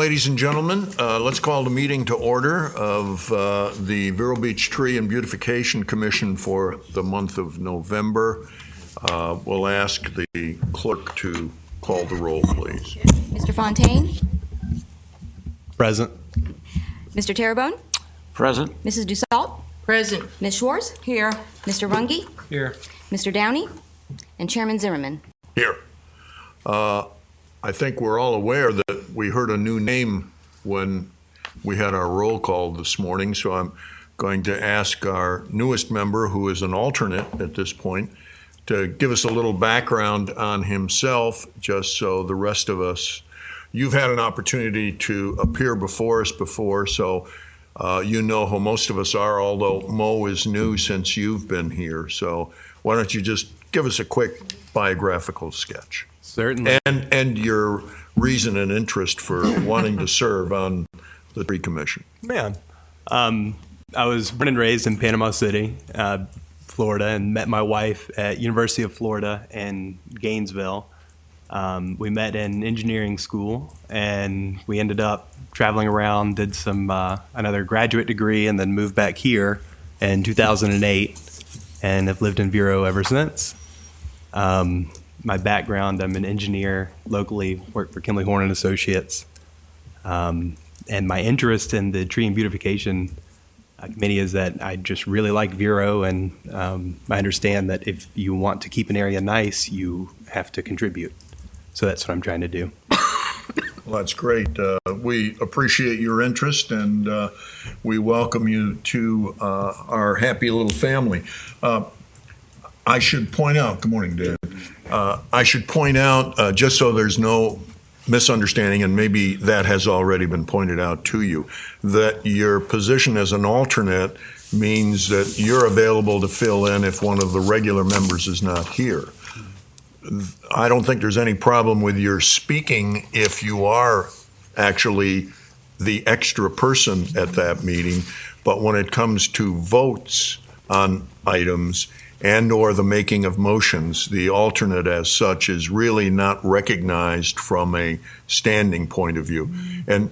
Ladies and gentlemen, let's call the meeting to order of the Vero Beach Tree and Beautification Commission for the month of November. We'll ask the clerk to call the roll, please. Mr. Fontaine? Present. Mr. Terrebonne? Present. Mrs. Dussault? Present. Ms. Schwartz? Here. Mr. Runge? Here. Mr. Downey? And Chairman Zimmerman. Here. I think we're all aware that we heard a new name when we had our roll call this morning, so I'm going to ask our newest member, who is an alternate at this point, to give us a little background on himself, just so the rest of us, you've had an opportunity to appear before us before, so you know who most of us are, although Mo is new since you've been here. So why don't you just give us a quick biographical sketch? Certainly. And your reason and interest for wanting to serve on the Tree Commission. Man, I was born and raised in Panama City, Florida, and met my wife at University of Florida in Gainesville. We met in engineering school, and we ended up traveling around, did some another graduate degree, and then moved back here in 2008, and have lived in Vero ever since. My background, I'm an engineer locally, work for Kimley Horn and Associates. And my interest in the Tree and Beautification Committee is that I just really like Vero, and I understand that if you want to keep an area nice, you have to contribute. So that's what I'm trying to do. Well, that's great. We appreciate your interest, and we welcome you to our happy little family. I should point out, good morning, Dave. I should point out, just so there's no misunderstanding, and maybe that has already been pointed out to you, that your position as an alternate means that you're available to fill in if one of the regular members is not here. I don't think there's any problem with your speaking if you are actually the extra person at that meeting, but when it comes to votes on items and or the making of motions, the alternate as such is really not recognized from a standing point of view. And,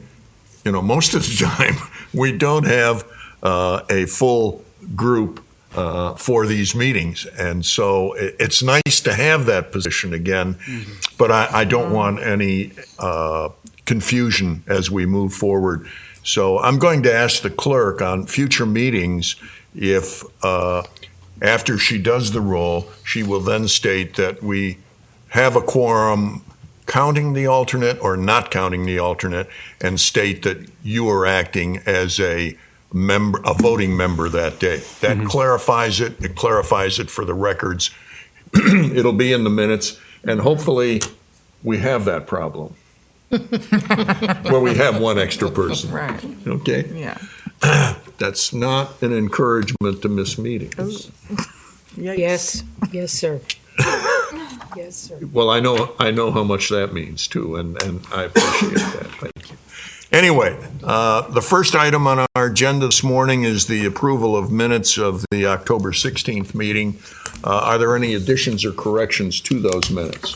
you know, most of the time we don't have a full group for these meetings. And so it's nice to have that position again, but I don't want any confusion as we move forward. So I'm going to ask the clerk on future meetings if after she does the roll, she will then state that we have a quorum counting the alternate or not counting the alternate, and state that you are acting as a member, a voting member that day. That clarifies it. It clarifies it for the records. It'll be in the minutes, and hopefully we have that problem where we have one extra person. Right. Okay? Yeah. That's not an encouragement to miss meetings. Yes. Yes, sir. Yes, sir. Well, I know how much that means too, and I appreciate that. Thank you. Anyway, the first item on our agenda this morning is the approval of minutes of the October 16th meeting. Are there any additions or corrections to those minutes?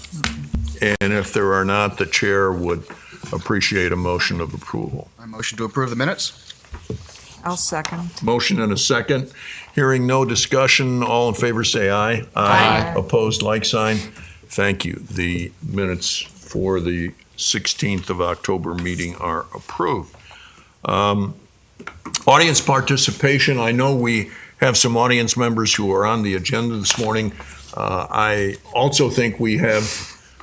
And if there are not, the chair would appreciate a motion of approval. I motion to approve the minutes. I'll second. Motion and a second. Hearing no discussion, all in favor say aye. Aye. Opposed, like sign. Thank you. The minutes for the 16th of October meeting are approved. Audience participation. I know we have some audience members who are on the agenda this morning. I also think we have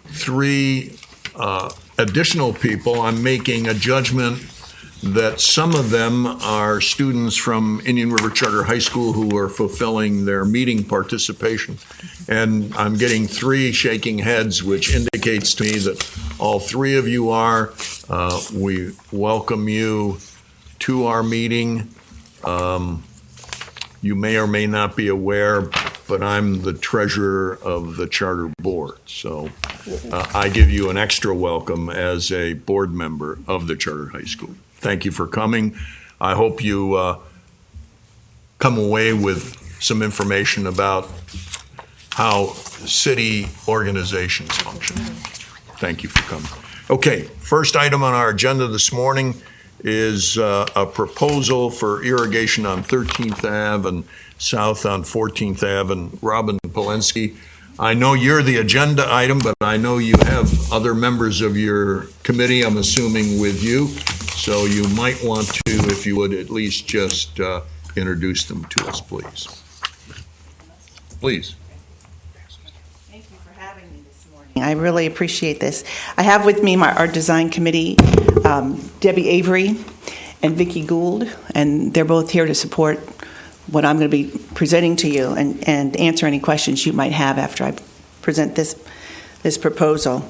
three additional people. I'm making a judgment that some of them are students from Indian River Charter High School who are fulfilling their meeting participation. And I'm getting three shaking heads, which indicates to me that all three of you are. We welcome you to our meeting. You may or may not be aware, but I'm the treasurer of the charter board. So I give you an extra welcome as a board member of the Charter High School. Thank you for coming. I hope you come away with some information about how city organizations function. Thank you for coming. Okay, first item on our agenda this morning is a proposal for irrigation on 13th Ave and south on 14th Ave. And Robin Polensky, I know you're the agenda item, but I know you have other members of your committee, I'm assuming, with you. So you might want to, if you would, at least just introduce them to us, please. Please. Thank you for having me this morning. I really appreciate this. I have with me our design committee, Debbie Avery and Vicki Gould, and they're both here to support what I'm going to be presenting to you and answer any questions you might have after I present this proposal.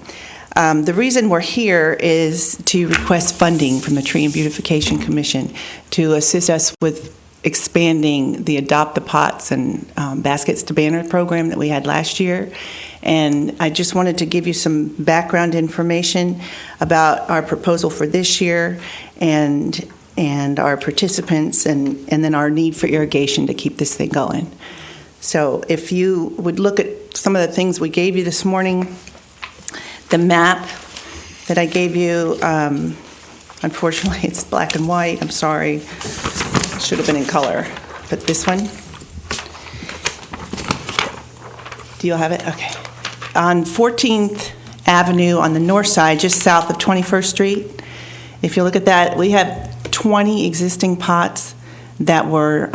The reason we're here is to request funding from the Tree and Beautification Commission to assist us with expanding the Adopt the Pots and Baskets to Banner program that we had last year. And I just wanted to give you some background information about our proposal for this year and our participants and then our need for irrigation to keep this thing going. So if you would look at some of the things we gave you this morning, the map that I gave you, unfortunately it's black and white, I'm sorry. It should have been in color, but this one. Do you have it? Okay. On 14th Avenue on the north side, just south of 21st Street, if you look at that, we have 20 existing pots that were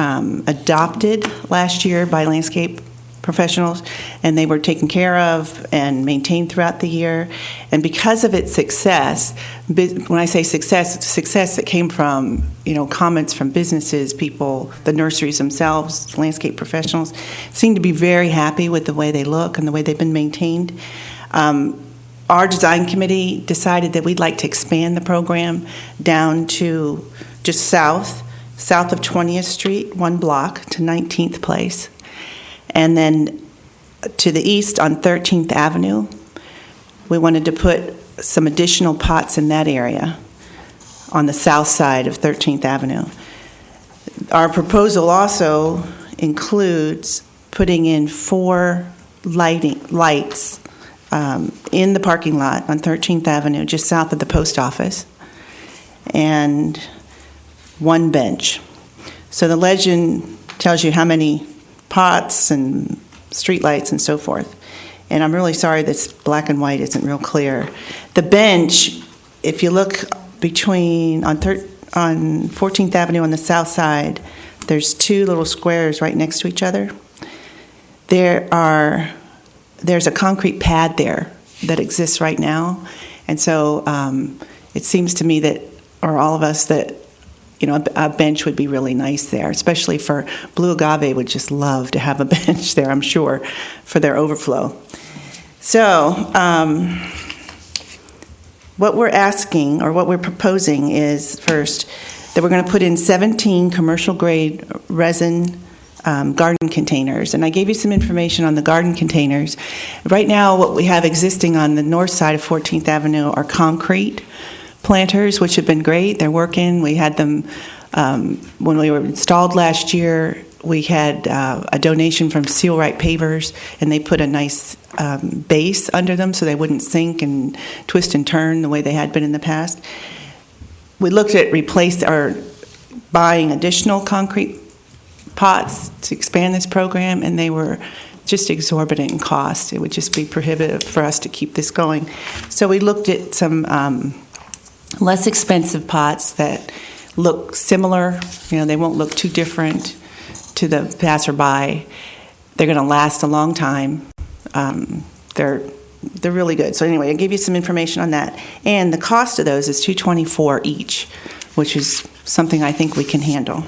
adopted last year by landscape professionals, and they were taken care of and maintained throughout the year. And because of its success, when I say success, it's success that came from comments from businesses, people, the nurseries themselves, landscape professionals, seem to be very happy with the way they look and the way they've been maintained. Our design committee decided that we'd like to expand the program down to just south of 20th Street, one block to 19th Place. And then to the east on 13th Avenue, we wanted to put some additional pots in that area on the south side of 13th Avenue. Our proposal also includes putting in 4 lights in the parking lot on 13th Avenue, just south of the post office, and 1 bench. So the legend tells you how many pots and street lights and so forth. And I'm really sorry this black and white isn't real clear. The bench, if you look between on 14th Avenue on the south side, there's 2 little squares right next to each other. There's a concrete pad there that exists right now. And so it seems to me that, or all of us, that a bench would be really nice there, especially for Blue Agave would just love to have a bench there, I'm sure, for their overflow. So what we're asking, or what we're proposing, is first that we're going to put in 17 commercial-grade resin garden containers. And I gave you some information on the garden containers. Right now, what we have existing on the north side of 14th Avenue are concrete planters, which have been great. They're working. We had them when we were installed last year. We had a donation from Seal Right Pavers, and they put a nice base under them so they wouldn't sink and twist and turn the way they had been in the past. We looked at buying additional concrete pots to expand this program, and they were just exorbitant in cost. It would just be prohibitive for us to keep this going. So we looked at some less expensive pots that look similar. They won't look too different to the passerby. They're going to last a long time. They're really good. So anyway, I gave you some information on that. And the cost of those is $224 each, which is something I think we can handle.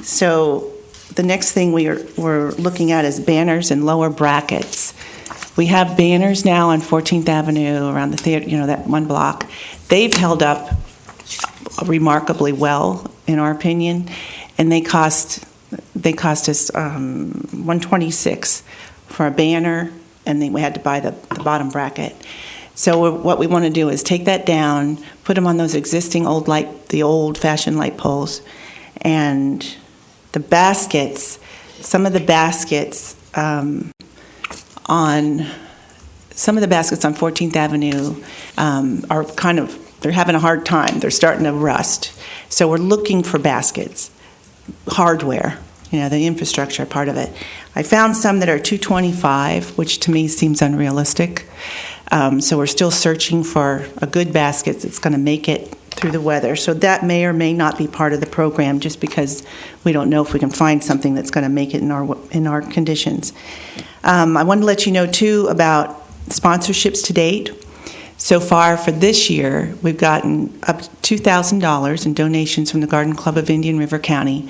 So the next thing we're looking at is banners and lower brackets. We have banners now on 14th Avenue around the theater, that one block. They've held up remarkably well, in our opinion, and they cost us $126 for a banner, and then we had to buy the bottom bracket. So what we want to do is take that down, put them on those existing the old-fashioned light poles, and the baskets. Some of the baskets on some of the baskets on 14th Avenue are they're having a hard time. They're starting to rust. So we're looking for baskets, hardware, the infrastructure part of it. I found some that are $225, which to me seems unrealistic. So we're still searching for a good basket that's going to make it through the weather. So that may or may not be part of the program, just because we don't know if we can find something that's going to make it in our conditions. I wanted to let you know too about sponsorships to date. So far for this year, we've gotten up to $2,000 in donations from the Garden Club of Indian River County.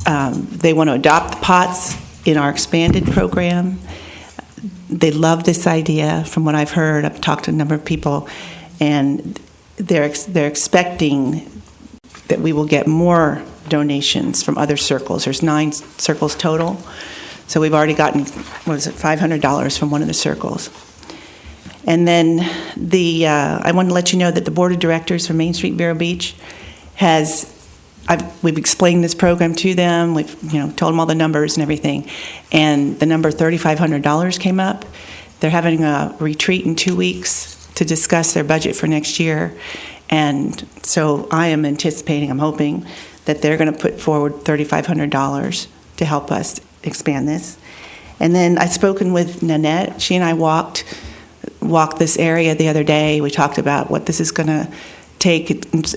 They want to adopt the pots in our expanded program. They love this idea. From what I've heard, I've talked to a number of people, and they're expecting that we will get more donations from other circles. There's 9 circles total, so we've already gotten $500 from one of the circles. And then I want to let you know that the board of directors for Main Street Vero Beach we've explained this program to them. We've told them all the numbers and everything, and the number $3,500 came up. They're having a retreat in 2 weeks to discuss their budget for next year, and so I am anticipating, I'm hoping that they're going to put forward $3,500 to help us expand this. And then I've spoken with Nanette. She and I walked this area the other day. We talked about what this is going to take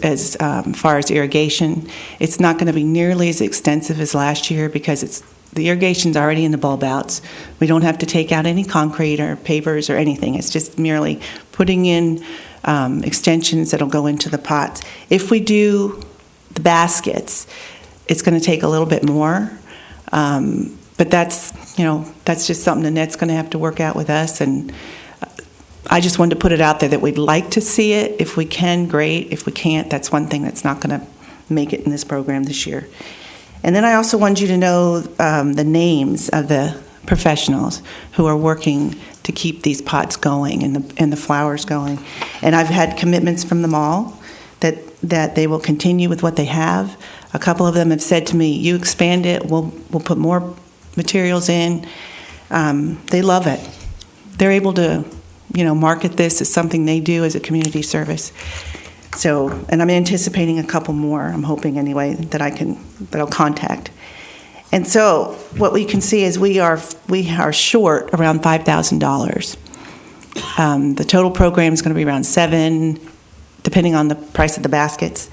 as far as irrigation. It's not going to be nearly as extensive as last year because the irrigation's already in the bulb outs. We don't have to take out any concrete or pavers or anything. It's just merely putting in extensions that'll go into the pots. If we do the baskets, it's going to take a little bit more. But that's just something Nanette's going to have to work out with us. And I just wanted to put it out there that we'd like to see it. If we can, great. If we can't, that's one thing that's not going to make it in this program this year. And then I also wanted you to know the names of the professionals who are working to keep these pots going and the flowers going. And I've had commitments from them all that they will continue with what they have. A couple of them have said to me, "You expand it, we'll put more materials in." They love it. They're able to market this as something they do as a community service. So, and I'm anticipating a couple more, I'm hoping anyway, that I'll contact. And so what we can see is we are short around $5,000. The total program is going to be around $7,000, depending on the price of the baskets.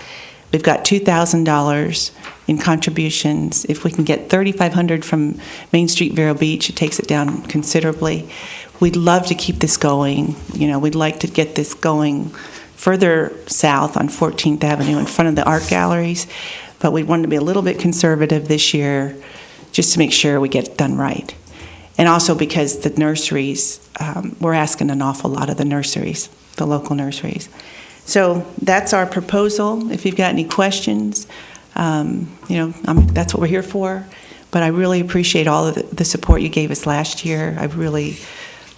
We've got $2,000 in contributions. If we can get $3,500 from Main Street Vero Beach, it takes it down considerably. We'd love to keep this going. We'd like to get this going further south on 14th Avenue in front of the art galleries, but we wanted to be a little bit conservative this year just to make sure we get it done right. And also because the nurseries, we're asking an awful lot of the nurseries, the local nurseries. So that's our proposal. If you've got any questions, that's what we're here for. But I really appreciate all of the support you gave us last year.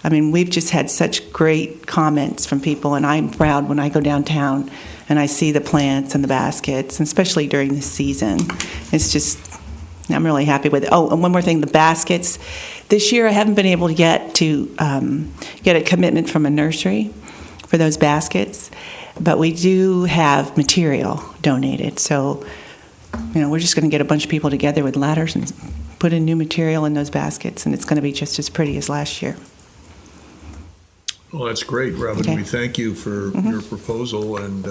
We've just had such great comments from people, and I'm proud when I go downtown and I see the plants and the baskets, and especially during this season. It's just, I'm really happy with it. Oh, and one more thing, the baskets. This year I haven't been able to get a commitment from a nursery for those baskets, but we do have material donated. So, we're just going to get a bunch of people together with ladders and put in new material in those baskets, and it's going to be just as pretty as last year. Well, that's great, Robin. Okay. We thank you for your proposal and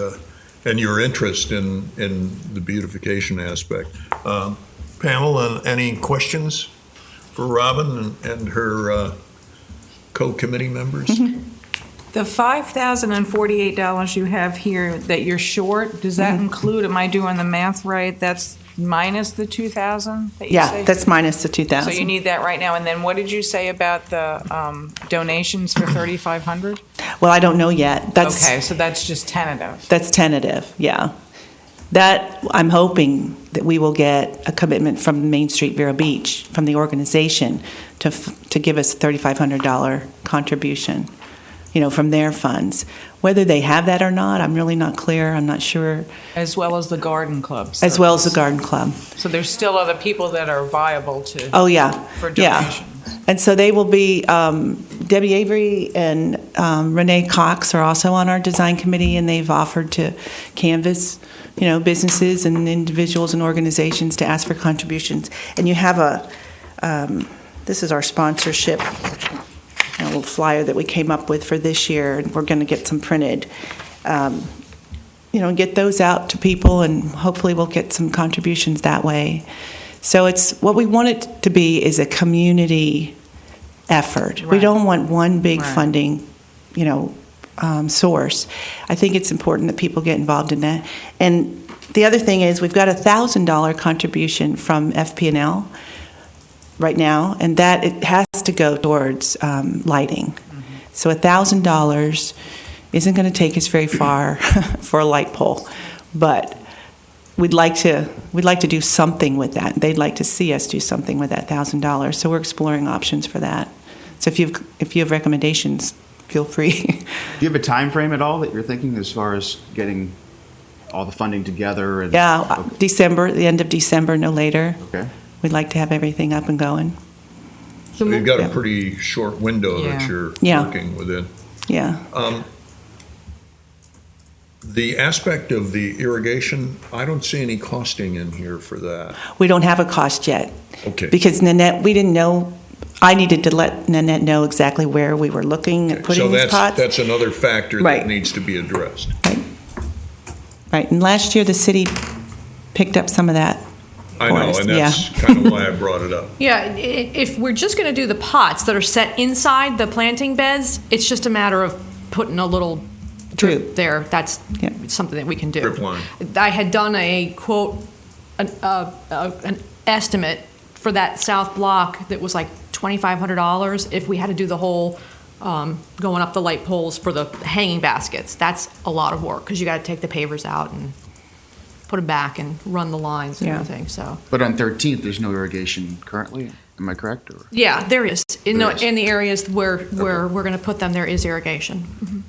your interest in the beautification aspect. Pamela, any questions for Robin and her co-committee members? Mm-hmm. The $5,048 you have here that you're short, does that include, am I doing the math right, that's minus the $2,000 that you say? That's minus the $2,000. So you need that right now. And then what did you say about the donations for $3,500? Well, I don't know yet. Okay, so that's just tentative. That's tentative, yeah. That, I'm hoping that we will get a commitment from Main Street Vero Beach, from the organization, to give us a $3,500 contribution, from their funds. Whether they have that or not, I'm really not clear. I'm not sure. As well as the garden clubs. As well as the garden club. So there's still other people that are viable to. Oh, yeah. For donations. Yeah. And so they will be Debbie Avery and Renee Cox are also on our design committee, and they've offered to canvass, businesses and individuals and organizations to ask for contributions. And you have this is our sponsorship, a little flyer that we came up with for this year, and we're going to get some printed. Get those out to people, and hopefully we'll get some contributions that way. So it's what we want it to be is a community effort. We don't want one big funding, source. I think it's important that people get involved in that. And the other thing is we've got a $1,000 contribution from FP&L right now, and that it has to go towards lighting. So $1,000 isn't going to take us very far for a light pole, but we'd like to do something with that. They'd like to see us do something with that $1,000. So we're exploring options for that. So if you have recommendations, feel free. Do you have a time frame at all that you're thinking as far as getting all the funding together? And, Yeah, December, the end of December, no later. Okay. We'd like to have everything up and going. So you've got a pretty short window that you're working within. Yeah. The aspect of the irrigation, I don't see any costing in here for that. We don't have a cost yet. Okay. Because Nanette, we didn't know. I needed to let Nanette know exactly where we were looking at putting these pots. So that's another factor Right. that needs to be addressed. Right. And last year the city picked up some of that. I know, and that's kind of why I brought it up. Yeah, if we're just going to do the pots that are set inside the planting beds, it's just a matter of putting a little drip there. That's something that we can do. Drip line. I had done a quote, an estimate for that south block that was like $2,500 if we had to do the whole going up the light poles for the hanging baskets. That's a lot of work because you got to take the pavers out and put them back and run the lines and everything. So. But on 13th, there's no irrigation currently. Am I correct? Or? Yeah, there is. In There is. the areas where we're going to put them, there is irrigation. Mhm.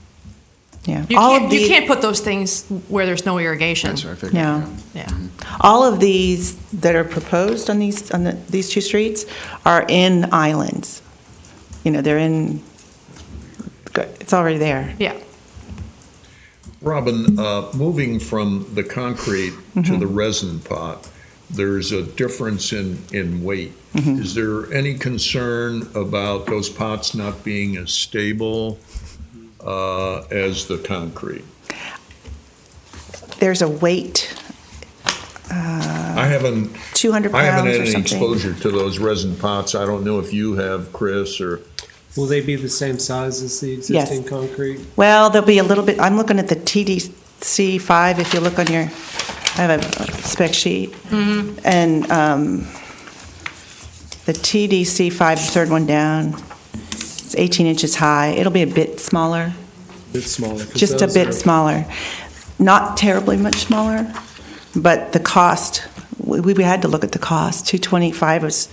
Yeah. You can't put those things where there's no irrigation. That's what I figured. No. Yeah. All of these that are proposed on these two streets are in islands. They're in. It's already there. Yeah. Robin, moving from the concrete to the resin pot, there's a difference in weight. Is there any concern about those pots not being as stable as the concrete? There's a weight. I haven't 200 pounds I haven't had or any something. exposure to those resin pots. I don't know if you have, Chris, or Will they be the same size as the existing concrete? Well, there'll be a little bit. I'm looking at the TDC 5. If you look on your, I have a spec sheet, and the TDC 5, the third one down, it's 18 inches high. It'll be a bit smaller, A bit smaller. 'cause just a those bit are- smaller, not terribly much smaller, but the cost. We had to look at the cost. $225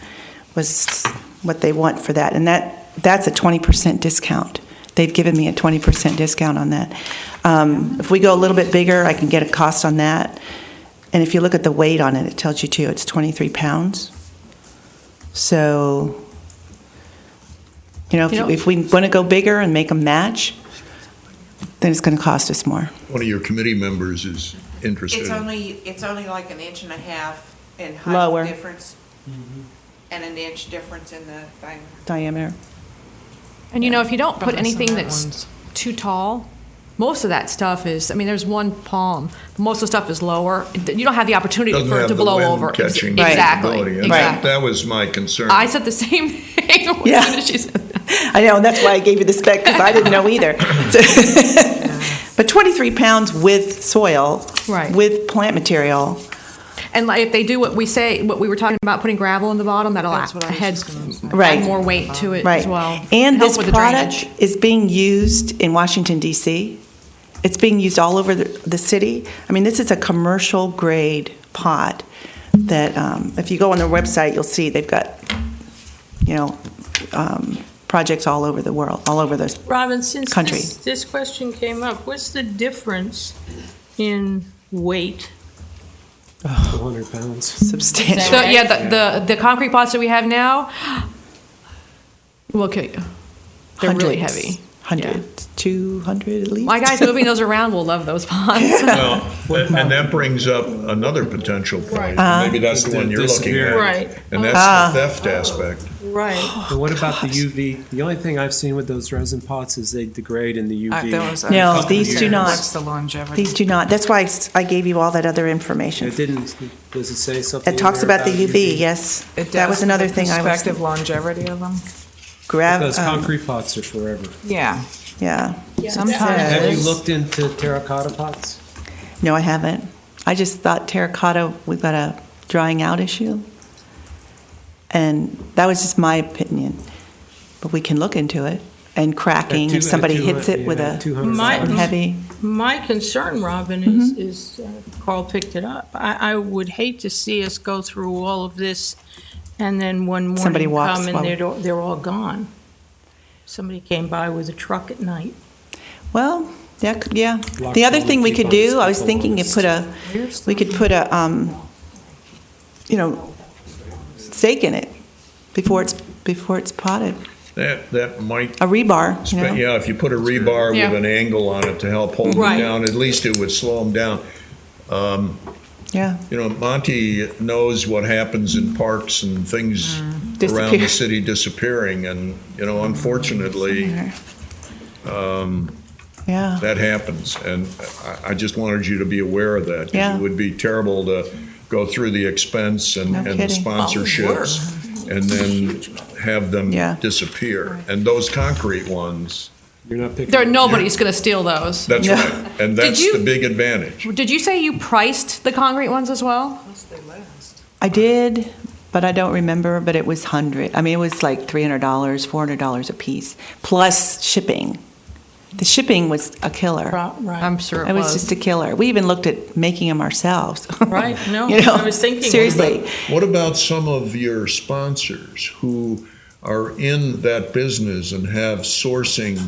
was what they want for that, and that's a 20% discount. They've given me a 20% discount on that. If we go a little bit bigger, I can get a cost on that. And if you look at the weight on it, it tells you too, it's 23 pounds. So, if we want to go bigger and make them match, then it's going to cost us more. one of your committee members is interested. It's only like an inch and a half in height Lower. difference, and an inch difference in the diameter. Diameter. And if you don't put From the anything cement that's ones. too tall, most of that stuff is, there's one palm, but most of the stuff is lower. You don't have the opportunity Doesn't for it have to the blow wind over. catching Exactly. capability, and Exactly. that was my concern. I said the same thing. Yeah. As soon as she said that. I know, and that's why I gave you the spec, because I didn't know either. But 23 pounds with soil, Right. with plant material. And if they do what we were talking about, putting gravel in the bottom, that'll That's what I was just gonna say. Right. add more weight to it Right. as well. And Help this with the product drainage. is being used in Washington, D.C. It's being used all over the city. This is a commercial grade pot that, if you go on their website, you'll see they've got, projects all over the world, all over the Robin, since country. this question came up, what's the difference in weight? 200 pounds. substantial. So the concrete pots that we have now will kill you. They're really heavy. Hundreds, 200 at least. My guys moving those around will love those ponds. Well, and that brings up another potential point. Maybe that's the one you're looking at. Right. And that's the theft aspect. Right. But what about the UV? The only thing I've seen with those resin pots is they degrade in the UV. No, these do not. What's the longevity? These do not. That's why I gave you all that other information. It didn't. Does it say something? It talks in there about the UV, yes. That was another thing I was. Perspective longevity of them? Because concrete pots are forever. Yeah. Yeah. Sometimes. Have you looked into terracotta pots? No, I haven't. I just thought terracotta, we've got a drying out issue. And that was just my opinion. But we can look into it. And cracking, if somebody hits it with a something heavy. My concern, Robin, is Carl picked it up. I would hate to see us go through all of this and then one Somebody morning walks come and they're all gone. Somebody came by with a truck at night. Well, yeah. The other thing we could do, I was thinking, we could put a, stake in it before it's potted. That might. A rebar, Yeah, if you put a rebar with an angle on it to help hold it down, at least it would slow them down. Yeah. Monty knows what happens in parks and things around the city disappearing, and unfortunately, that happens. And I just wanted you to be aware of that. Yeah. It would be terrible to go through the expense and the sponsorships and then have them disappear. And those concrete ones. You're not picking. Nobody's going to steal those. That's right, and that's the big advantage. Did you say you priced the concrete ones as well? I did, but I don't remember. But it was $100. I mean, it was like $300, $400 a piece, plus shipping. The shipping was a killer. Right. I'm sure It was just a killer. We even looked at making them ourselves. Right. No, I was thinking. Seriously. What about some of your sponsors who are in that business and have sourcing?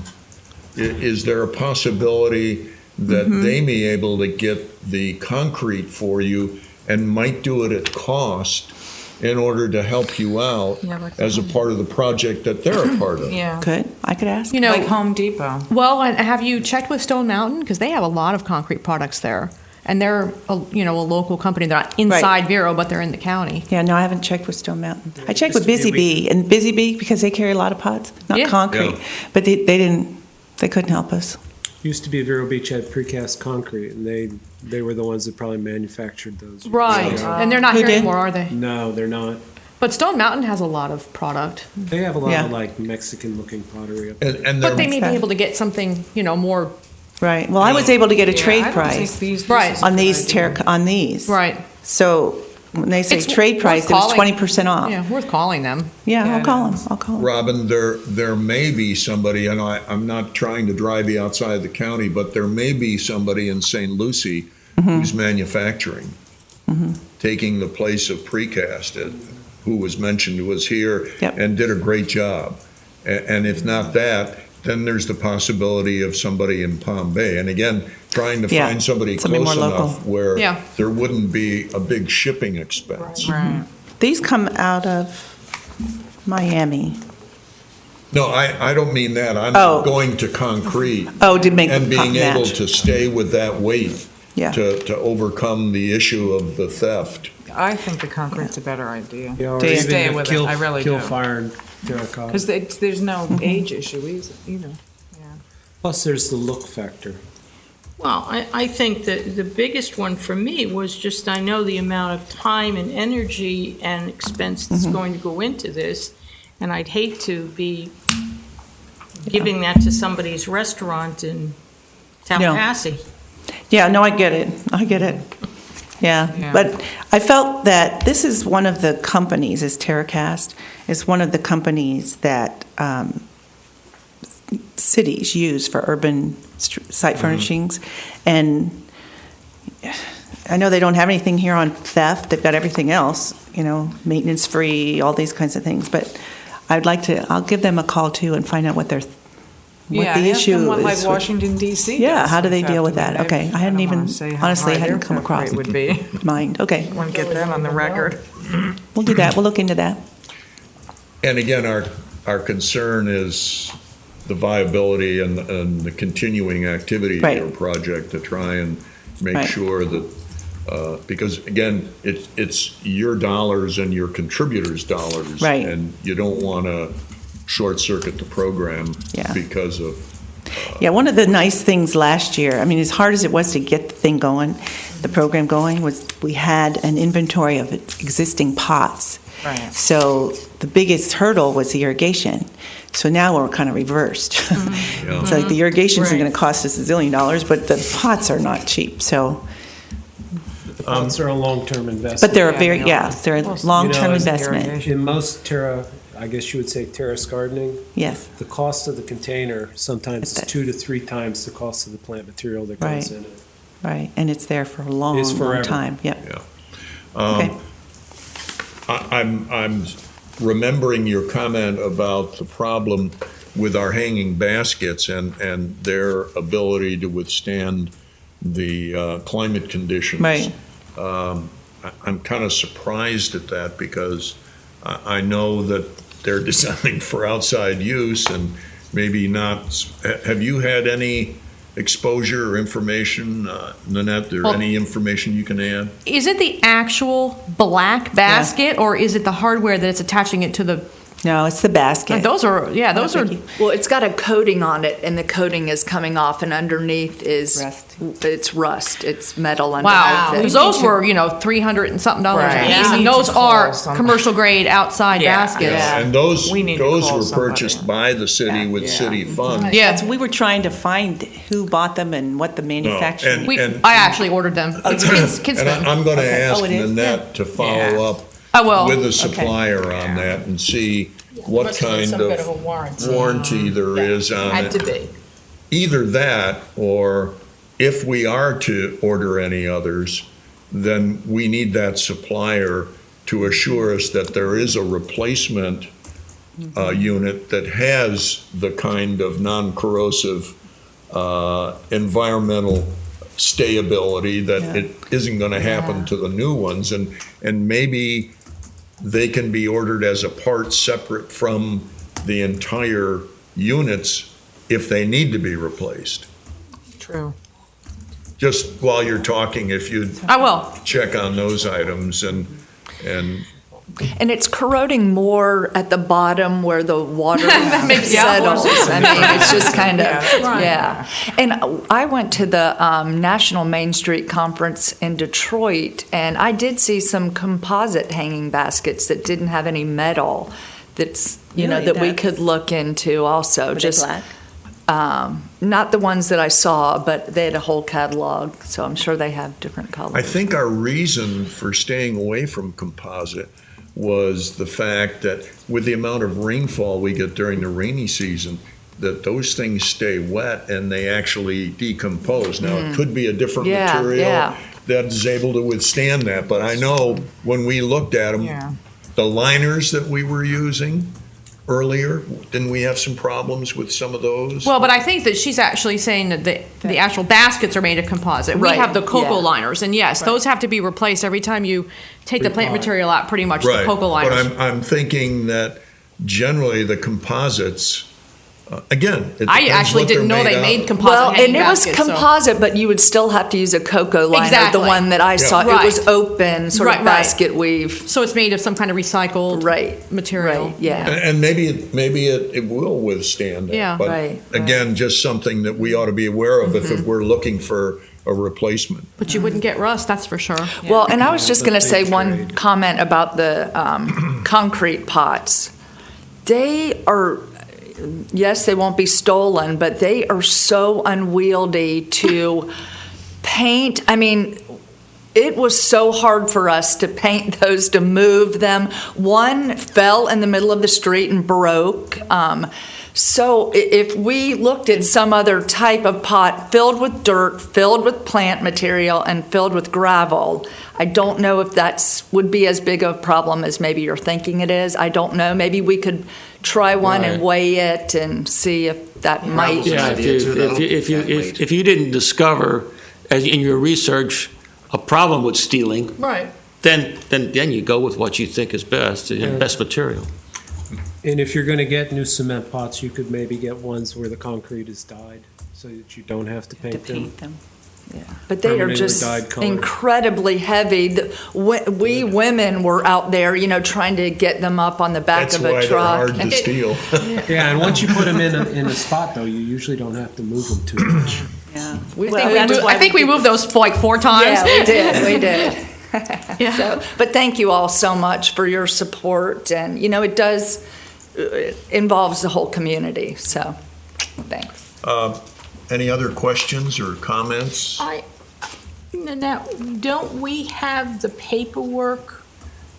Is there a possibility that they may be able to get the concrete for you and might do it at cost in order to help you out as a part of the project that they're a part of? Yeah. I could ask. Like Home Depot. Well, and have you checked with Stone Mountain? Because they have a lot of concrete products there. And they're, a local company. They're not inside Vero, but they're in the county. Yeah, no, I haven't checked with Stone Mountain. I checked with Busy Bee, and Busy Bee, because they carry a lot of pots, not concrete. Yeah. But they couldn't help us. Used to be Vero Beach had precast concrete, and they were the ones that probably manufactured those. Right. And they're not here anymore, are they? No, they're not. But Stone Mountain has a lot of product. They have a lot of like Mexican-looking pottery up there. And But they may be able to get something, more. Right. Well, I was able to get a trade price on these on these. Right. So when they say trade price, it was 20% off. Yeah, worth calling them. Yeah, I'll call them. Robin, there may be somebody, and I'm not trying to drive you outside the county, but there may be somebody in St. Lucie who's manufacturing, taking the place of precast, who was mentioned was here and did a great job. And if not that, then there's the possibility of somebody in Palm Bay. And again, trying to find somebody close enough where there wouldn't be a big shipping expense. Right. These come out of Miami. No, I don't mean that. I'm going to concrete. To make and being able match. to stay with that weight to overcome the issue of the theft. I think the concrete's a better idea. Yeah, or To even stay with it, I really do. kill fire and terracotta. Because there's no age issue either. Plus, there's the look factor. Well, I think that the biggest one for me was just I know the amount of time and energy and expense that's going to go into this, and I'd hate to be giving that to somebody's restaurant in Tallahassee. Yeah, no, I get it. Yeah, but I felt that this is one of the companies, is TerraCast, is one of the companies that cities use for urban site furnishings. And I know they don't have anything here on theft. They've got everything else, maintenance free, all these kinds of things. But I'll give them a call too and find out what the issue is. Like Washington, D.C. Yeah, how do they deal with that? Okay, I hadn't even, honestly, I hadn't come across would be. mind. Okay. I want to get that on the record. We'll do that. We'll look into that. And again, our concern is the viability and the continuing activity of Right. your project to try and make Right. sure that, because again, it's your dollars and your contributors' dollars. Right. And you don't want to short circuit the program Yeah. because of, Yeah, one of the nice things last year, I mean, as hard as it was to get the thing going, the program going, was we had an inventory of existing pots. Right. So the biggest hurdle was the irrigation. So now we're kind of reversed. Yeah. It's like the irrigation's Right. going to cost us $1 zillion, but the pots are not cheap. So, The pots are a long-term investment. but they're a Yeah, very, they are. yeah, they're a Well, long-term you know, investment. In most I guess you would say terrace gardening, Yes, the cost of the container sometimes is That's- 2 to 3 times the cost of the plant material that Right. goes in it. right. And it's there for a long, It's long forever. time. Yep. yeah. Okay. I'm remembering your comment about the problem with our hanging baskets and their ability to withstand the climate conditions. Right. I'm kind of surprised at that because I know that they're designed for outside use and maybe not. Have you had any exposure or information, Nanette, or Well- any information you can add? Is it the actual black basket, or is it the hardware that it's attaching it to the? No, it's the basket. Those are those are. Well, it's got a coating on it, and the coating is coming off, and underneath is Rust. It's rust. It's metal underneath Wow, it. because those were $300 and something Right. a piece, Yeah. and We need those to call are some- commercial grade outside Yeah. baskets. Yeah. And those We need to those call were somebody. purchased by the city with city funds. Yeah. So we were trying to find who bought them and what the manufacturer. and- I actually ordered them. It's And I'm going to Okay. ask Oh, it is? Nanette to follow Yeah. up I will. with a supplier on that and see what Must have been kind some kind of a warranty. warranty there is on Had to it. be. Either that, or if we are to order any others, then we need that supplier to assure us that there is a replacement unit that has the kind of non-corrosive environmental stayability that it isn't going to happen to the new ones, and maybe they can be ordered as a part separate from the entire units if they need to be replaced. True. Just while you're talking, if you'd I will. check on those items and And it's corroding more at the bottom where the water makes settles. I mean, it's just kind of, Yeah. yeah. And I went to the National Main Street Conference in Detroit, and I did see some composite hanging baskets that didn't have any metal. That's Really? that we That's- could look into also. Were they Just black? not the ones that I saw, but they had a whole catalog, so I'm sure they have different colors. I think our reason for staying away from composite was the fact that with the amount of rainfall we get during the rainy season, that those things stay wet and they actually decompose. Now, it could be a different Yeah, material yeah. that is able to withstand that, but I know when we looked at them, Yeah. the liners that we were using earlier, didn't we have some problems with some of those? Well, but I think that she's actually saying that the actual baskets are made of composite. We Right, have the cocoa yeah. liners, and yes, those have to be replaced every time you take the plant material out. Pretty much the Right, cocoa but liners. I'm thinking that generally the composites, again, it I depends actually what they're didn't know they out made of. composite Well, hanging and it was baskets, so- composite, but you would still have to use a cocoa liner. Exactly. The one that I saw, Right. it was open, sort Right, of right. basket weave. So it's made of some kind of recycled Right. material. Right, yeah. And maybe it will withstand that. Yeah. But Right, again, just something that we ought to be aware of Mm-hmm. if we're looking for a replacement. But you wouldn't get rust, that's for sure. Well, and I was just Yeah, going to the say big one trade. comment about the concrete pots. They are, yes, they won't be stolen, but they are so unwieldy to paint. I mean, it was so hard for us to paint those, to move them. One fell in the middle of the street and broke. So if we looked at some other type of pot filled with dirt, filled with plant material, and filled with gravel, I don't know if that would be as big of a problem as maybe you're thinking it is. I don't know. Maybe we could try one and Right. weigh it and see if that might. Yeah, if you didn't discover, as in your research, a problem with stealing, Right. then you go with what you think is best, the best material. And if you're going to get new cement pots, you could maybe get ones where the concrete is dyed, so that you don't have to To paint them. paint them. Yeah. But they are Permanently just dyed color. incredibly heavy. We women were out there, trying to get them up on the back That's of a why they're truck. hard to steal. Yeah, and once you put them in a spot, though, you usually don't have to move them too much. Yeah. I think we moved those like 4 times. Yeah, we did. We did. Yeah. So, but thank you all so much for your support, and it does involves the whole community. So, thanks. Any other questions or comments? Now, don't we have the paperwork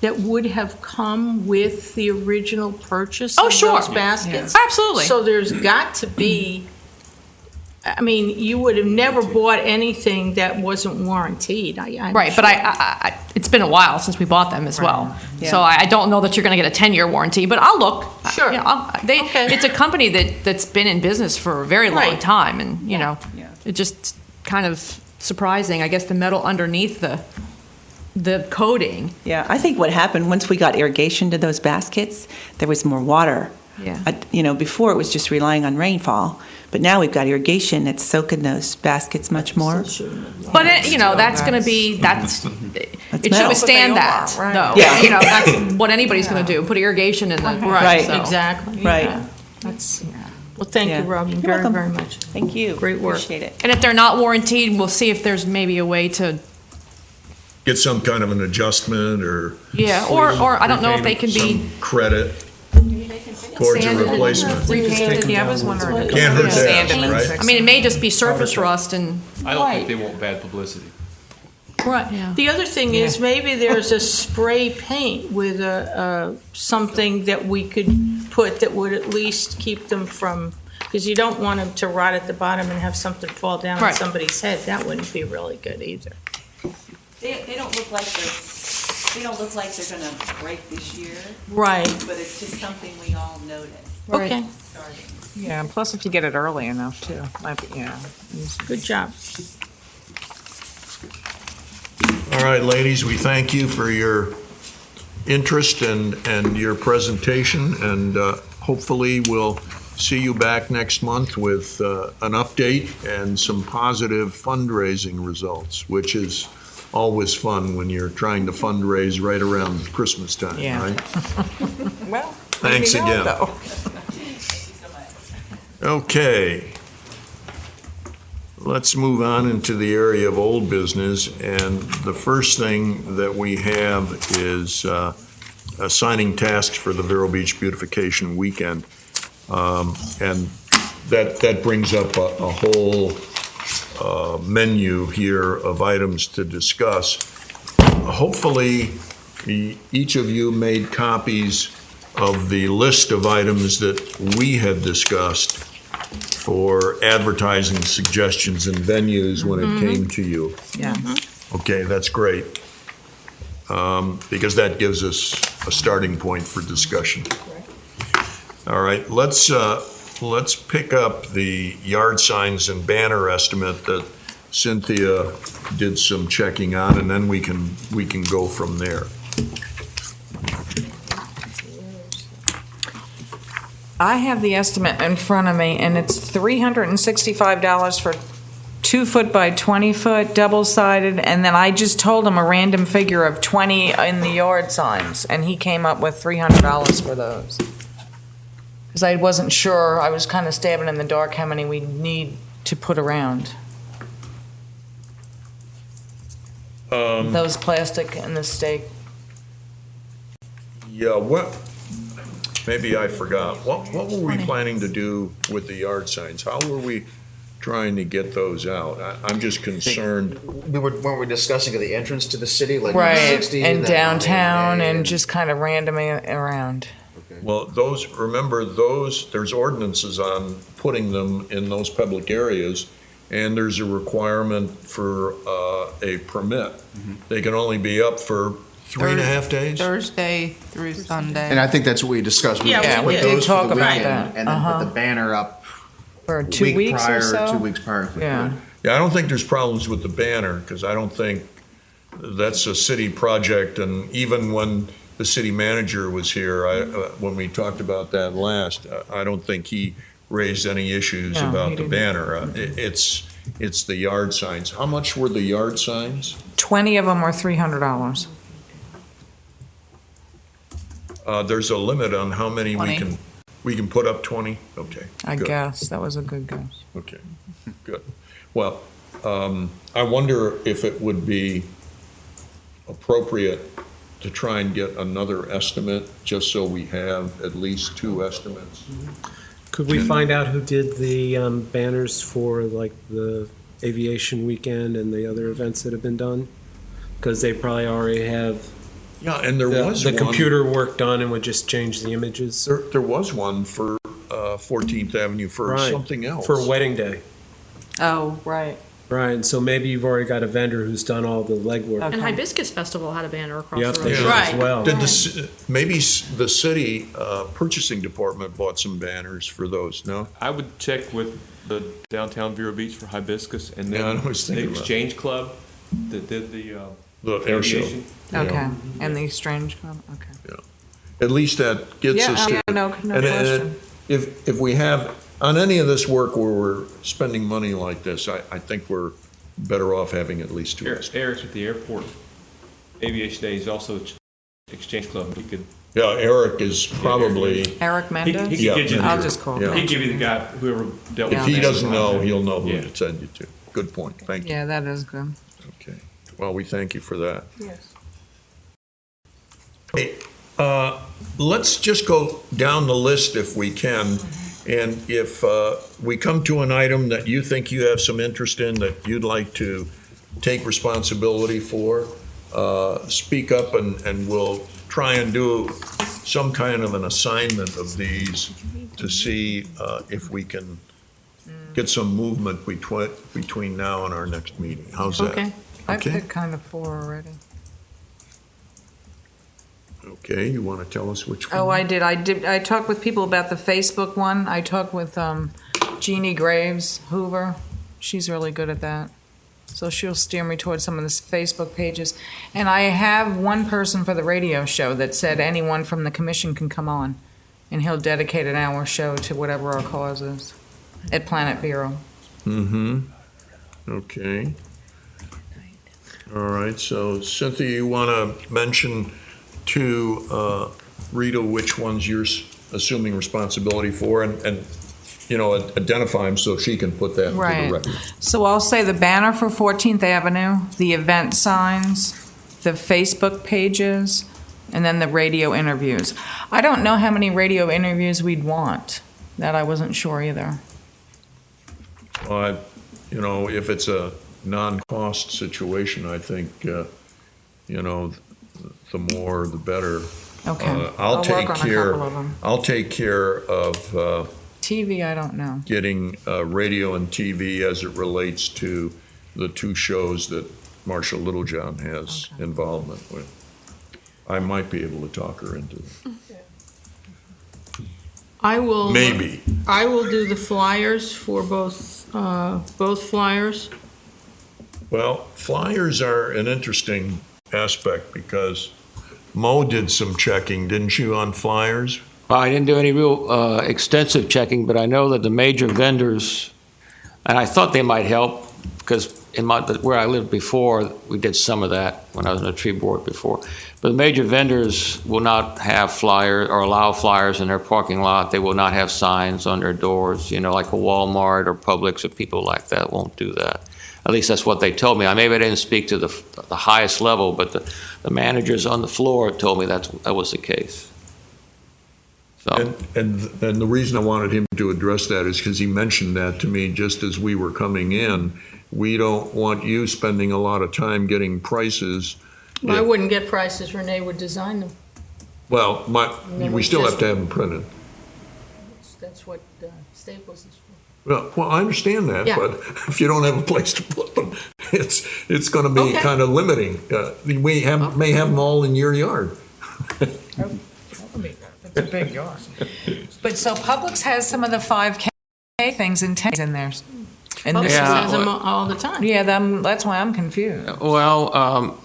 that would have come with the original purchase Oh, of sure. those baskets? Absolutely. So there's got to be, you would have never bought anything that wasn't warranted. I'm Right, sure. but I it's been a while since we bought them as well. Yeah. So I don't know that you're going to get a 10-year warranty, but I'll look. Sure. Okay. It's a company that's been in business for a very long Right. time, and Yeah. it's just kind of surprising. I guess the metal underneath the coating. Yeah, I think what happened once we got irrigation to those baskets, there was more water. Yeah. Before it was just relying on rainfall, but now we've got irrigation that's soaking those baskets much more. But that's going to be it should metal. withstand But that. they are, right. though. Yeah. That's what anybody's going to do. Put irrigation in the Right. so. Exactly. Right. Yeah. That's, well, thank Yeah. you, Robin, You're very, welcome. very much. Thank you. Great work. Appreciate it. And if they're not warranted, we'll see if there's maybe a way to Get some kind of an adjustment or or I don't know if they can be some credit towards a sanded and replacement. Resanded, yeah, I was wondering. if Can't they hurt could that, sand them and right? fix I mean, it them. may just be surface rust and I don't Right. think they want bad publicity. Right. Yeah. The other thing is maybe there's a spray paint with something that we could put that would at least keep them from, because you don't want them to rot at the bottom and have something fall down on Right. somebody's head. That wouldn't be really good either. They don't look like they're going to break this year, Right. but it's just something we all notice Okay. starting. Yeah, and plus if you get it early enough too, might be, Good job. All right, ladies, we thank you for your interest and your presentation, and hopefully we'll see you back next month with an update and some positive fundraising results, which is always fun when you're trying to fundraise right around Christmas time, Yeah. right? well. Thanks maybe not, again. though. Okay. Let's move on into the area of old business, and the first thing that we have is assigning tasks for the Vero Beach Beautification Weekend. And that brings up a whole menu here of items to discuss. Hopefully, each of you made copies of the list of items that we had discussed for advertising suggestions and venues when it came to you. Yeah. Okay, that's great. Because that gives us a starting point for discussion. All right, let's pick up the yard signs and banner estimate that Cynthia did some checking on, and then we can go from there. I have the estimate in front of me, and it's $365 for 2 foot by 20 foot, double sided, and then I just told him a random figure of 20 in the yard signs, and he came up with $300 for those. Because I wasn't sure, I was kind of stabbing in the dark how many we need to put around. Those plastic and the stake. Yeah, maybe I forgot. What were we planning to do with the yard signs? How were we trying to get those out? I'm just concerned. When we're discussing the entrance to the city, like Right, 60 and then downtown, 180, and just kind of randomly around. Well, there's ordinances on putting them in those public areas, and there's a requirement for a permit. They can only be up for 3.5 days? Thursday through Sunday. And I think that's what we discussed. Yeah, we put did those talk for the about weekend, that. and then put the banner up For 2 week weeks prior, or so? 2 weeks prior. If we Yeah. could. Yeah, I don't think there's problems with the banner, because I don't think that's a city project, and even when the city manager was here, when we talked about that last, I don't think he raised any issues No, about he the didn't. banner. It's the yard signs. How much were the yard signs? 20 of them were $300. There's a limit on how many 20. we can put up. 20. Okay. I good. guess that was a good guess. Okay. Good. Well, I wonder if it would be appropriate to try and get another estimate, just so we have at least 2 estimates. Could we find out who did the banners for like the aviation weekend and the other events that have been done? Because they probably already have Yeah, and there was the one, computer work done and would just change the images. There was one for 14th Avenue for Right. something else. For wedding day. Oh, right. Right, and so maybe you've already got a vendor who's done all the legwork. And Hibiscus Festival had a banner across Yep, the they road. should as well. Did maybe the city purchasing department bought some banners for those? No. I would check with the downtown Vero Beach for Hibiscus, and Yeah, I then was the thinking about Exchange Club that did the air show. aviation. Okay. And the Strange Club? Okay. At least that gets Yeah, us to. no and question. if we have on any of this work where we're spending money like this, I think we're better off having at least 2 estimates. Eric's at the airport. Aviation Day is also Exchange Club. He could. Yeah, Eric is probably. Eric Mendez? He could get you. I'll just call him. He'd give you the guy whoever dealt If with he that. doesn't know, he'll know who Yeah. to send you to. Good point. Thank you. Yeah, that is good. Okay. Well, we thank you for that. Yes. Hey, let's just go down the list if we can. And if we come to an item that you think you have some interest in, that you'd like to take responsibility for, speak up and we'll try and do some kind of an assignment of these to see if we can get some movement between now and our next meeting. How's that? Okay. I've Okay. picked kind of 4 already. Okay, you want to tell us which one? Oh, I did. I talked with people about the Facebook one. I talked with Jeannie Graves Hoover. She's really good at that. So she'll steer me towards some of the Facebook pages. And I have one person for the radio show that said anyone from the commission can come on. And he'll dedicate an hour show to whatever our cause is at Planet Vero. Mm-hmm. Okay. All right, so Cynthia, you want to mention to Rita which ones you're assuming responsibility for and you know, identify them so she can put that into Right. the record. So I'll say the banner for 14th Avenue, the event signs, the Facebook pages, and then the radio interviews. I don't know how many radio interviews we'd want. That I wasn't sure either. Well, you know, if it's a non-cost situation, I think, you know, the more the better. Okay. I'll I'll take work on a care. couple of them. I'll take care of TV, I don't know. getting radio and TV as it relates to the 2 shows that Marcia Littlejohn has involvement with. I might be able to talk her into it. I will. Maybe. I will do the flyers for both flyers. Well, flyers are an interesting aspect because Mo did some checking, didn't you, on flyers? Well, I didn't do any real extensive checking, but I know that the major vendors, and I thought they might help because where I lived before, we did some of that when I was on the tree board before. But the major vendors will not have flyers or allow flyers in their parking lot. They will not have signs on their doors, you know, like a Walmart or Publix or people like that won't do that. At least that's what they told me. Maybe I didn't speak to the highest level, but the managers on the floor told me that was the case. So. And the reason I wanted him to address that is because he mentioned that to me just as we were coming in. We don't want you spending a lot of time getting prices. Well, I wouldn't get prices. Renee would design them. Well, then we we still just- have to have them printed. That's what Staples is for. Well, I understand that, Yeah. but if you don't have a place to put them, it's going to be Okay. kind of limiting. We may have them all in your yard. It's a big yard. But so Publix has some of the 5K things and 10s in theirs. And Publix this Yeah. has them all the time. yeah, that's why I'm confused. Well,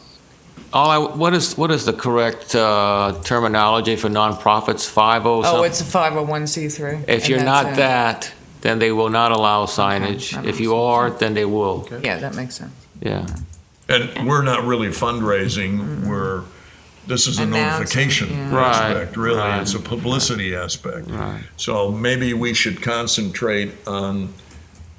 What is the correct terminology for nonprofits? 50 Oh, something? it's a 501c3. If and you're that's not it. that, then they will not allow signage. that If makes you are, then they will. Yeah, that makes sense. Yeah. And we're not really fundraising, this is a Announcing, notification yeah. aspect, Right, really. right. It's a publicity aspect. Right. So maybe we should concentrate on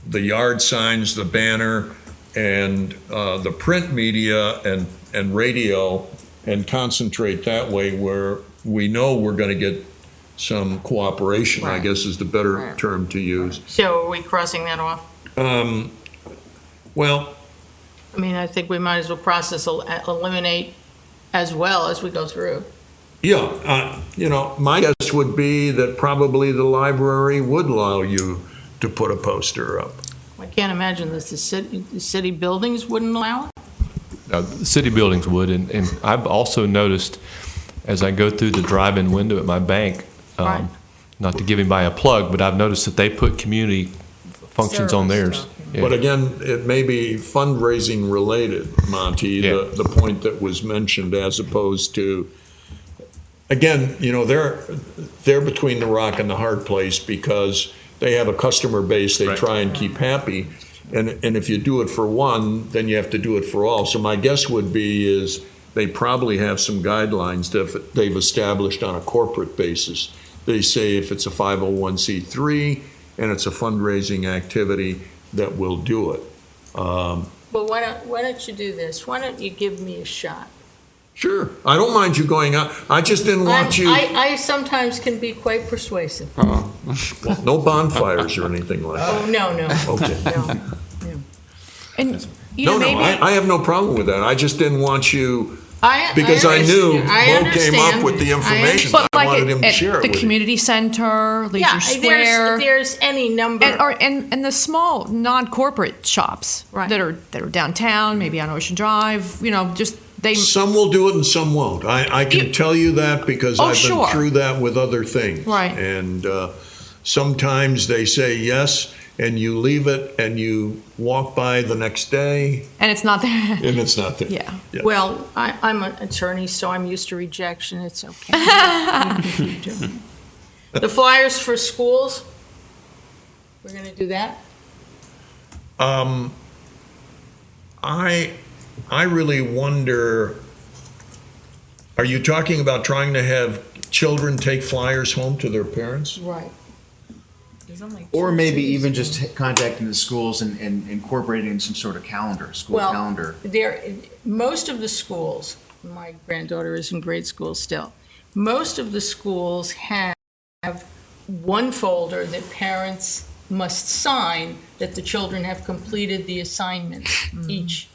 the yard signs, the banner, and the print media and radio, and concentrate that way where we know we're going to get some cooperation, I Right. guess is the better term to use. So are we crossing that off? Well, I mean, I think we might as well eliminate as well as we go through. yeah, my guess would be that probably the library would allow you to put a poster up. I can't imagine that the city buildings wouldn't allow it. City buildings would, and I've also noticed as I go through the drive-in window at my bank, Right. not to give anybody a plug, but I've noticed that they put community functions on theirs. Yeah. But again, it may be fundraising related, Monty, Yeah. the point that was mentioned, as opposed to, again, they're between the rock and the hard place because they have a customer base they try and keep happy. And if you do it for one, then you have to do it for all. So my guess would be is they probably have some guidelines that they've established on a corporate basis. They say if it's a 501c3 and it's a fundraising activity, that will do it. Well, why don't you do this? Why don't you give me a shot? Sure. I don't mind you going out. I just didn't want you. I sometimes can be quite persuasive. Well, no bonfires or anything like that. Oh, no. Okay. No. And No, I have no problem with that. I just didn't want you, I knew I Bo came up with the information. But I like wanted him to at share it the with you. community center, Leisure Yeah, Square, there's any number. and the small non-corporate shops that are downtown, maybe on Ocean Drive. Just they. Some will do it and some won't. I can tell you that because I've been sure. through that with other things. Right. And sometimes they say yes, and you leave it, and you walk by the next day, and it's not there. and it's not there. Yeah. Well, I'm an attorney, so I'm used to rejection. It's okay. The flyers for schools, we're going to do that? I really wonder, are you talking about trying to have children take flyers home to their parents? Right. Or maybe even just contacting the schools and incorporating in some sort of calendar, school calendar. Most of the schools, my granddaughter is in grade school still, most of the schools have one folder that parents must sign that the children have completed the assignments each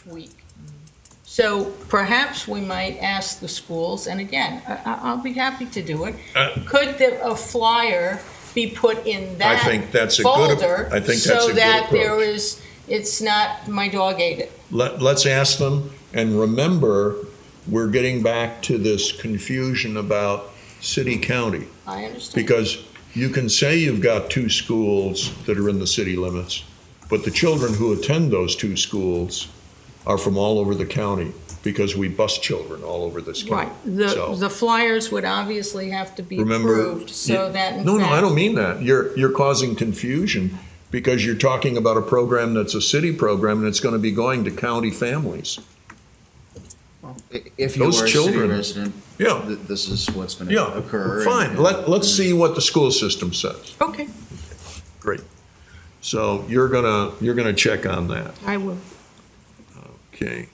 week. So perhaps we might ask the schools, and again, I'll be happy to do it, could a flyer be put in that I think that's folder I think that's so a good that approach. it's not my dog ate it. Let's ask them, and remember, we're getting back to this confusion about city-county. I understand. Because you can say you've got two schools that are in the city limits, but the children who attend those two schools are from all over the county because we bus children all over this county. Right. The flyers would obviously have to be Remember, approved so that in No, fact, I don't mean that. You're causing confusion because you're talking about a program that's a city program and it's going to be going to county families. If you Those are a children- city resident, Yeah. this is what's going to Yeah, occur. fine. and- Let's see what the school system says. Okay, Great. So you're gonna check on that. I will. Okay.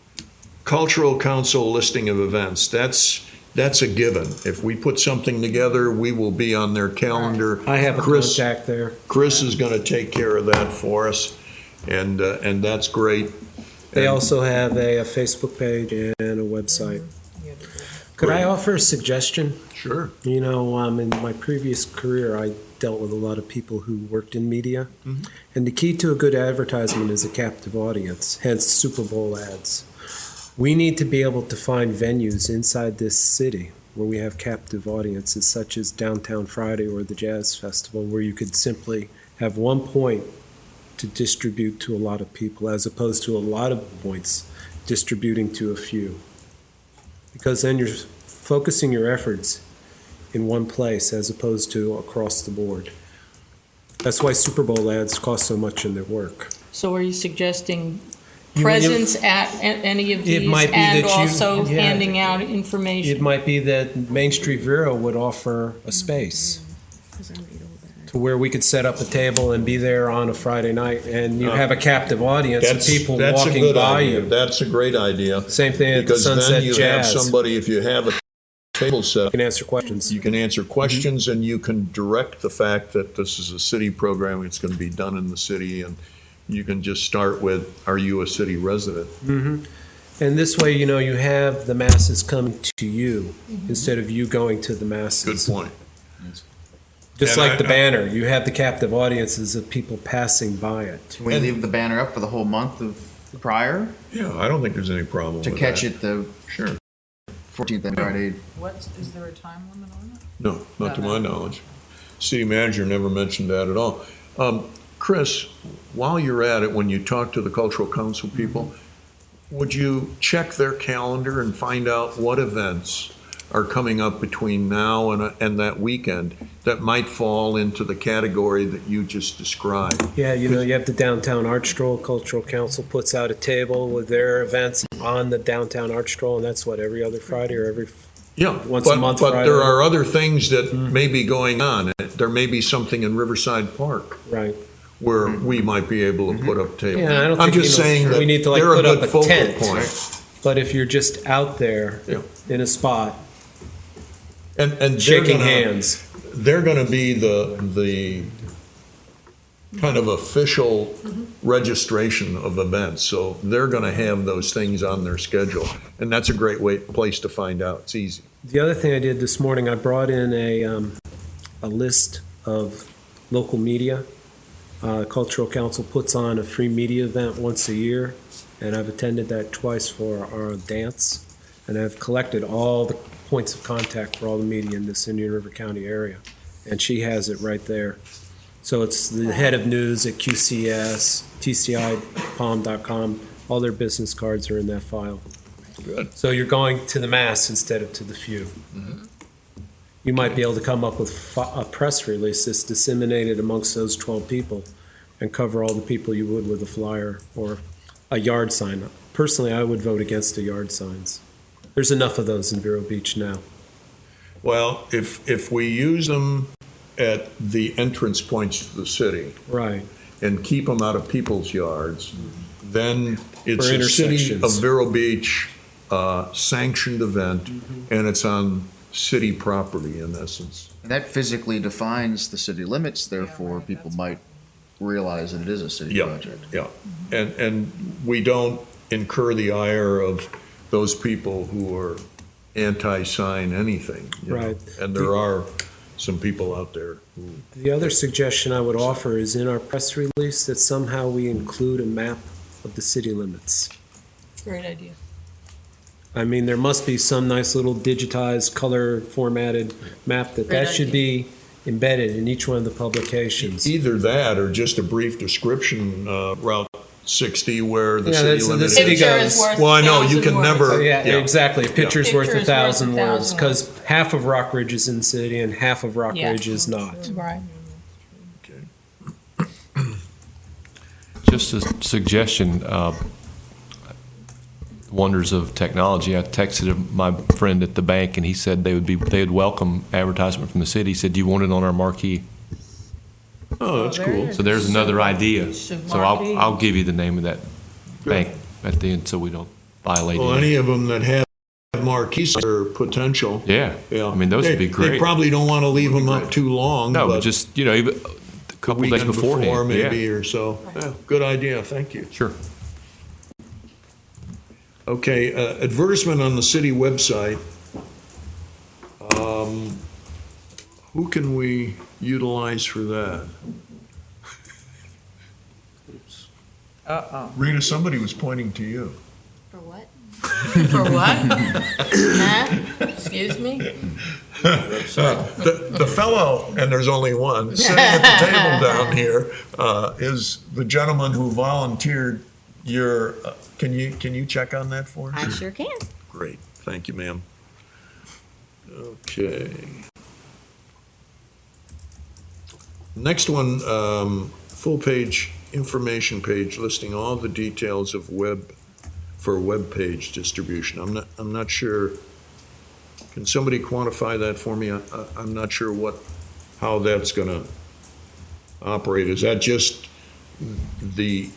Cultural Council listing of events, that's a given. If we put something together, we will be on their calendar. I have a Chris contact there. Chris is going to take care of that for us, and that's great. They And- also have a Facebook page and a website. Could I offer a suggestion? Sure. In my previous career, I dealt with a lot of people who worked in media. Mhm. And the key to a good advertisement is a captive audience, hence Super Bowl ads. We need to be able to find venues inside this city where we have captive audiences, such as Downtown Friday or the Jazz Festival, where you could simply have one point to distribute to a lot of people, as opposed to a lot of points distributing to a few. because then you're focusing your efforts in one place as opposed to across the board. That's why Super Bowl ads cost so much in their work. So are you suggesting You- presence at any of It these might be and that you- also yeah. handing out information? It might be that Main Street Vero would offer a space to where we could set up a table and be there on a Friday night, and you have a captive audience of people That's a walking good by idea. you. That's a great idea. Same thing at the Because Sunset then you have Jazz. somebody, if you have a table set, You can answer questions. you can answer questions and you can direct the fact that this is a city program, it's going to be done in the city, and you can just start with, are you a city resident? hmm And this way, you have the masses coming to you instead of you going to the masses. Good point. Just And like the banner, you have the captive audiences of people passing by it. Can we leave the banner up for the whole month of prior Yeah, I don't think there's any problem to with catch that. it the Sure. 14th and Friday? Is there a time limit on it? No, not to my knowledge. City manager never mentioned that at all. Chris, while you're at it, when you talk to the cultural council people, would you check their calendar and find out what events are coming up between now and that weekend that might fall into the category that you just described? Yeah, you have the Downtown Art Stroll. Cultural Council puts out a table with their events on the Downtown Art Stroll, and that's every other Friday or every Yeah, once a month but Friday. there are other things that may be going on. There may be something in Riverside Park right where we might be able to put up tables. Yeah, I don't I'm think just saying that we need to they're a put good up a focal tent. point. But if you're just out there Yeah. in a spot, And they're shaking gonna- hands. They're going to be the kind of official registration of events. So they're going to have those things on their schedule. And that's a great place to find out. It's easy. The other thing I did this morning, I brought in a list of local media. Cultural Council puts on a free media event once a year, and I've attended that twice for our dance, and I've collected all the points of contact for all the media in this Indian River County area, and she has it right there. So it's the head of news at QCS, TCIPalm.com, all their business cards are in that file. Good. So you're going to the mass instead of to the few. You might be able to come up with a press release that's disseminated amongst those 12 people and cover all the people you would with a flyer or a yard sign. Personally, I would vote against the yard signs. There's enough of those in Vero Beach now. Well, if we use them at the entrance points to the city Right. and keep them out of people's yards, then it's For a City of intersections. Vero Beach sanctioned event, and it's on city property in essence. And that physically defines the city limits, therefore people might realize that it is a city Yeah, project. yeah. And we don't incur the ire of those people who are anti-sign anything. you know. Right. And there are some people out there who, The other suggestion I would offer is in our press release that somehow we include a map of the city limits. Great idea. I mean, there must be some nice little digitized, color formatted map that Great should be embedded in each one of the publications. either that or just a brief description, Route 60 where the Yeah, city that's- the limit city is. goes- Well, I know, you can never. Oh, yeah, exactly. A picture's worth Picture's 1,000 worth words 1,000 because half of Rock Ridge is in the city and half of Rock Yeah. Ridge is not. Right. Just a suggestion, wonders of technology. I texted my friend at the bank, and he said they'd welcome advertisement from the city. He said, "Do you want it on our marquee?" Oh, that's cool. So there's another idea. Should So marquee. I'll give you the name of that bank at the end, so we don't violate Well, it. any of them that have marquees are potential. Yeah, Yeah. I mean those would be They great. probably don't want to leave them up too long. No, but but just even a couple days weekend before beforehand. maybe Yeah, or so. Yeah, good idea. Thank you. sure. Okay, advertisement on the city website. Who can we utilize for that? Rita, somebody was pointing to you. For what? For what? Huh? Excuse me? The fellow, and there's only one, sitting at the table down here, is the gentleman who volunteered your, can you check on that for us? I sure can. Great. Thank you, ma'am. Okay. Next one, full page, information page listing all the details of web page distribution. I'm not sure. Can somebody quantify that for me? I'm not sure how that's going to operate. Is that just the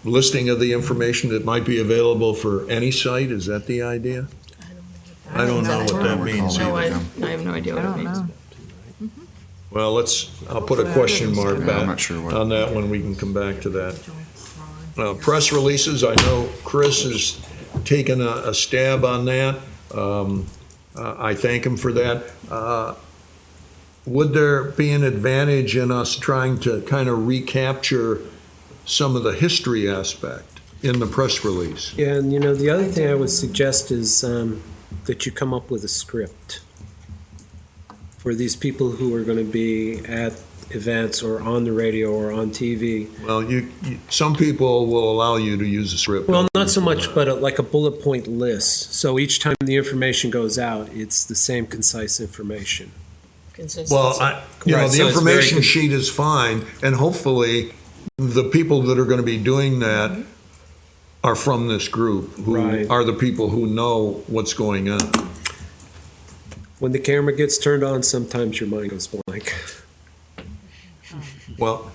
listing of the information that might be available for any site? Is that the idea? I don't know what that means No, either. I have no idea what it means. Well, I'll put a question mark I'm back not sure what- on that when we can come back to that. Press releases, I know Chris has taken a stab on that. I thank him for that. Would there be an advantage in us trying to kind of recapture some of the history aspect in the press release? Yeah, and the other thing I would suggest is that you come up with a script for these people who are going to be at events or on the radio or on TV. Well, some people will allow you to use a script. Well, not so much, but like a bullet point list. So each time the information goes out, it's the same concise information. Consistency. Well, Right, the so it's information very sheet is fine, and hopefully the people that are going to be doing that are from this group, who Right. are the people who know what's going on. When the camera gets turned on, sometimes your mind goes blank. Well,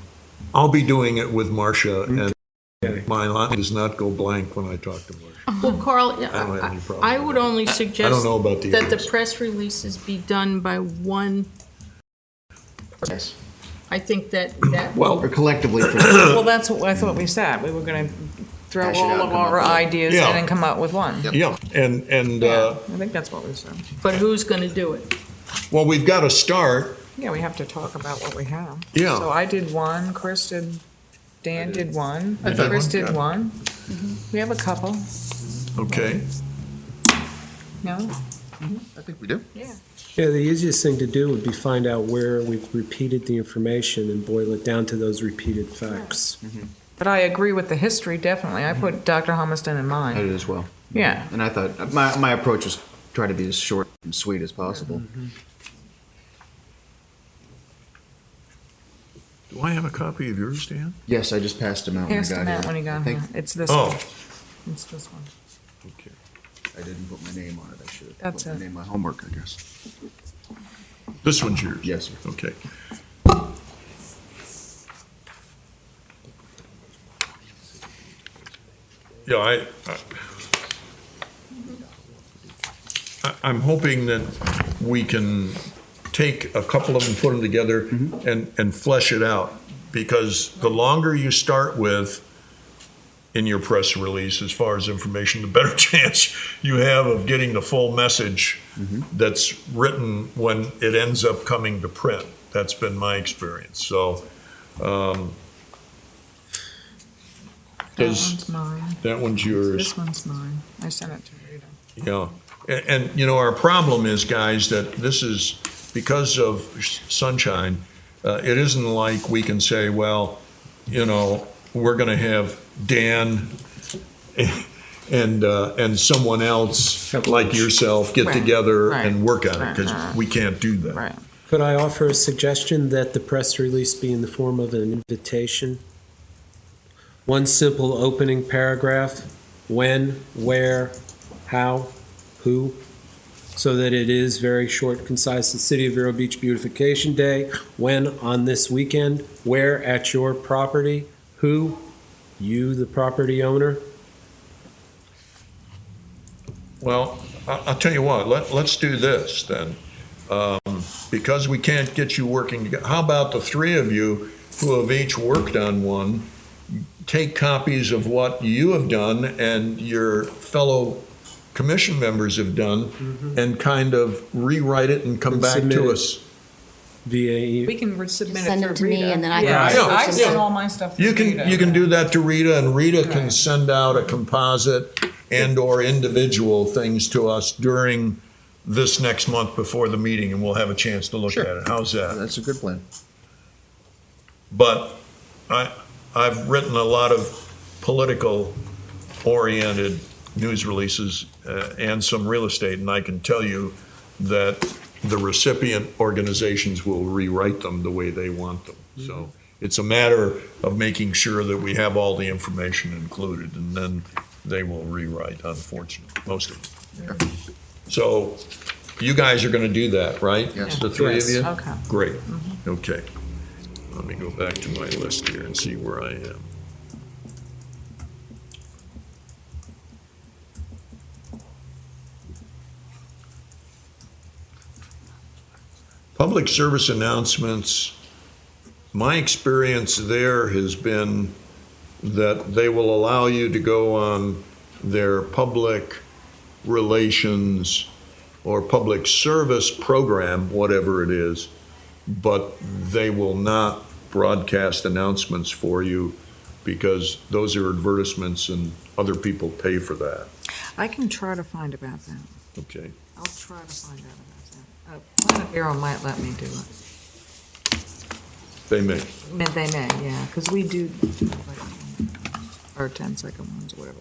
I'll be doing it with Marcia, and Okay. my line does not go blank when I talk to Marcia. Well, Carl, I don't have any problem I with would that. only I suggest don't know about the that the others. press releases be done by one. Yes. I think that Or collectively for Well, that's what we said. We were going to throw Hash it out all and of come up our with it. ideas Yeah. in and come up with one. Yeah, and I think that's what we said. but who's going to do it? well, we've got to start. Yeah, we have to talk about what we have. Yeah. So I did one, Chris did, Dan did one, You did Chris one? did Yeah. one. We have a couple. Okay. No? I think we do. Yeah. Yeah, the easiest thing to do would be find out where we've repeated the information and boil it down to those repeated facts. But I agree with the history, definitely. I put Dr. Humiston in I mine. did as well. Yeah. And I thought my approach was try to be as short and sweet as possible. Do I have a copy of yours, Dan? Yes, I just passed him out Passed when I him got out here. when he got I think here. It's this Oh. one. It's this one. Okay. I didn't put my name on it. I should have That's put it. my name, my homework, I guess. This one's yours? Yes, sir. Okay. Yeah, I'm hoping that we can take a couple of them, put them together, and flesh it out. Because the longer you start with in your press release, as far as information, the better chance you have of getting the full message that's written when it ends up coming to print. That's been my experience. So, That one's mine. that one's yours. This one's mine. I sent it to Rita. Yeah. And our problem is, guys, that this is because of sunshine. It isn't like we can say, well, we're going to have Dan and someone else like yourself get Right. together Right. and work on it, Right. because we can't do that. Right. Could I offer a suggestion that the press release be in the form of an invitation? One simple opening paragraph: when, where, how, who, so that it is very short, concise. The City of Vero Beach Beautification Day. When? On this weekend. Where? At your property. Who? You, the property owner. Well, I'll tell you what, let's do this then. Because we can't get you working together, how about the three of you who have each worked on one, take copies of what you have done and your fellow commission members have done, and kind of rewrite it and come And back submit to it. us. VAE. We can submit Send it them to to me, Rita. and then I can- Yeah, Yeah. I Yeah. send all my stuff to You Rita. can do that to Rita, and Rita can send out a composite and/or individual things to us during this next month before the meeting, and we'll have a chance to look Sure. at it. How's that? That's a good plan. But I've written a lot of political-oriented news releases and some real estate, and I can tell you that the recipient organizations will rewrite them the way they want them. So it's a matter of making sure that we have all the information included, and then they will rewrite, unfortunately, most of them. So you guys are going to do that, right? Yes. The three of you? Okay. Great. Okay. Let me go back to my list here and see where I am. Public service announcements, my experience there has been that they will allow you to go on their public relations or public service program, whatever it is, but they will not broadcast announcements for you because those are advertisements and other people pay for that. I can try to find about that. Okay. I'll try to find out about that. Planet Vero might let me do it. They may. They may, yeah, because we do, or 10-second ones, or whatever.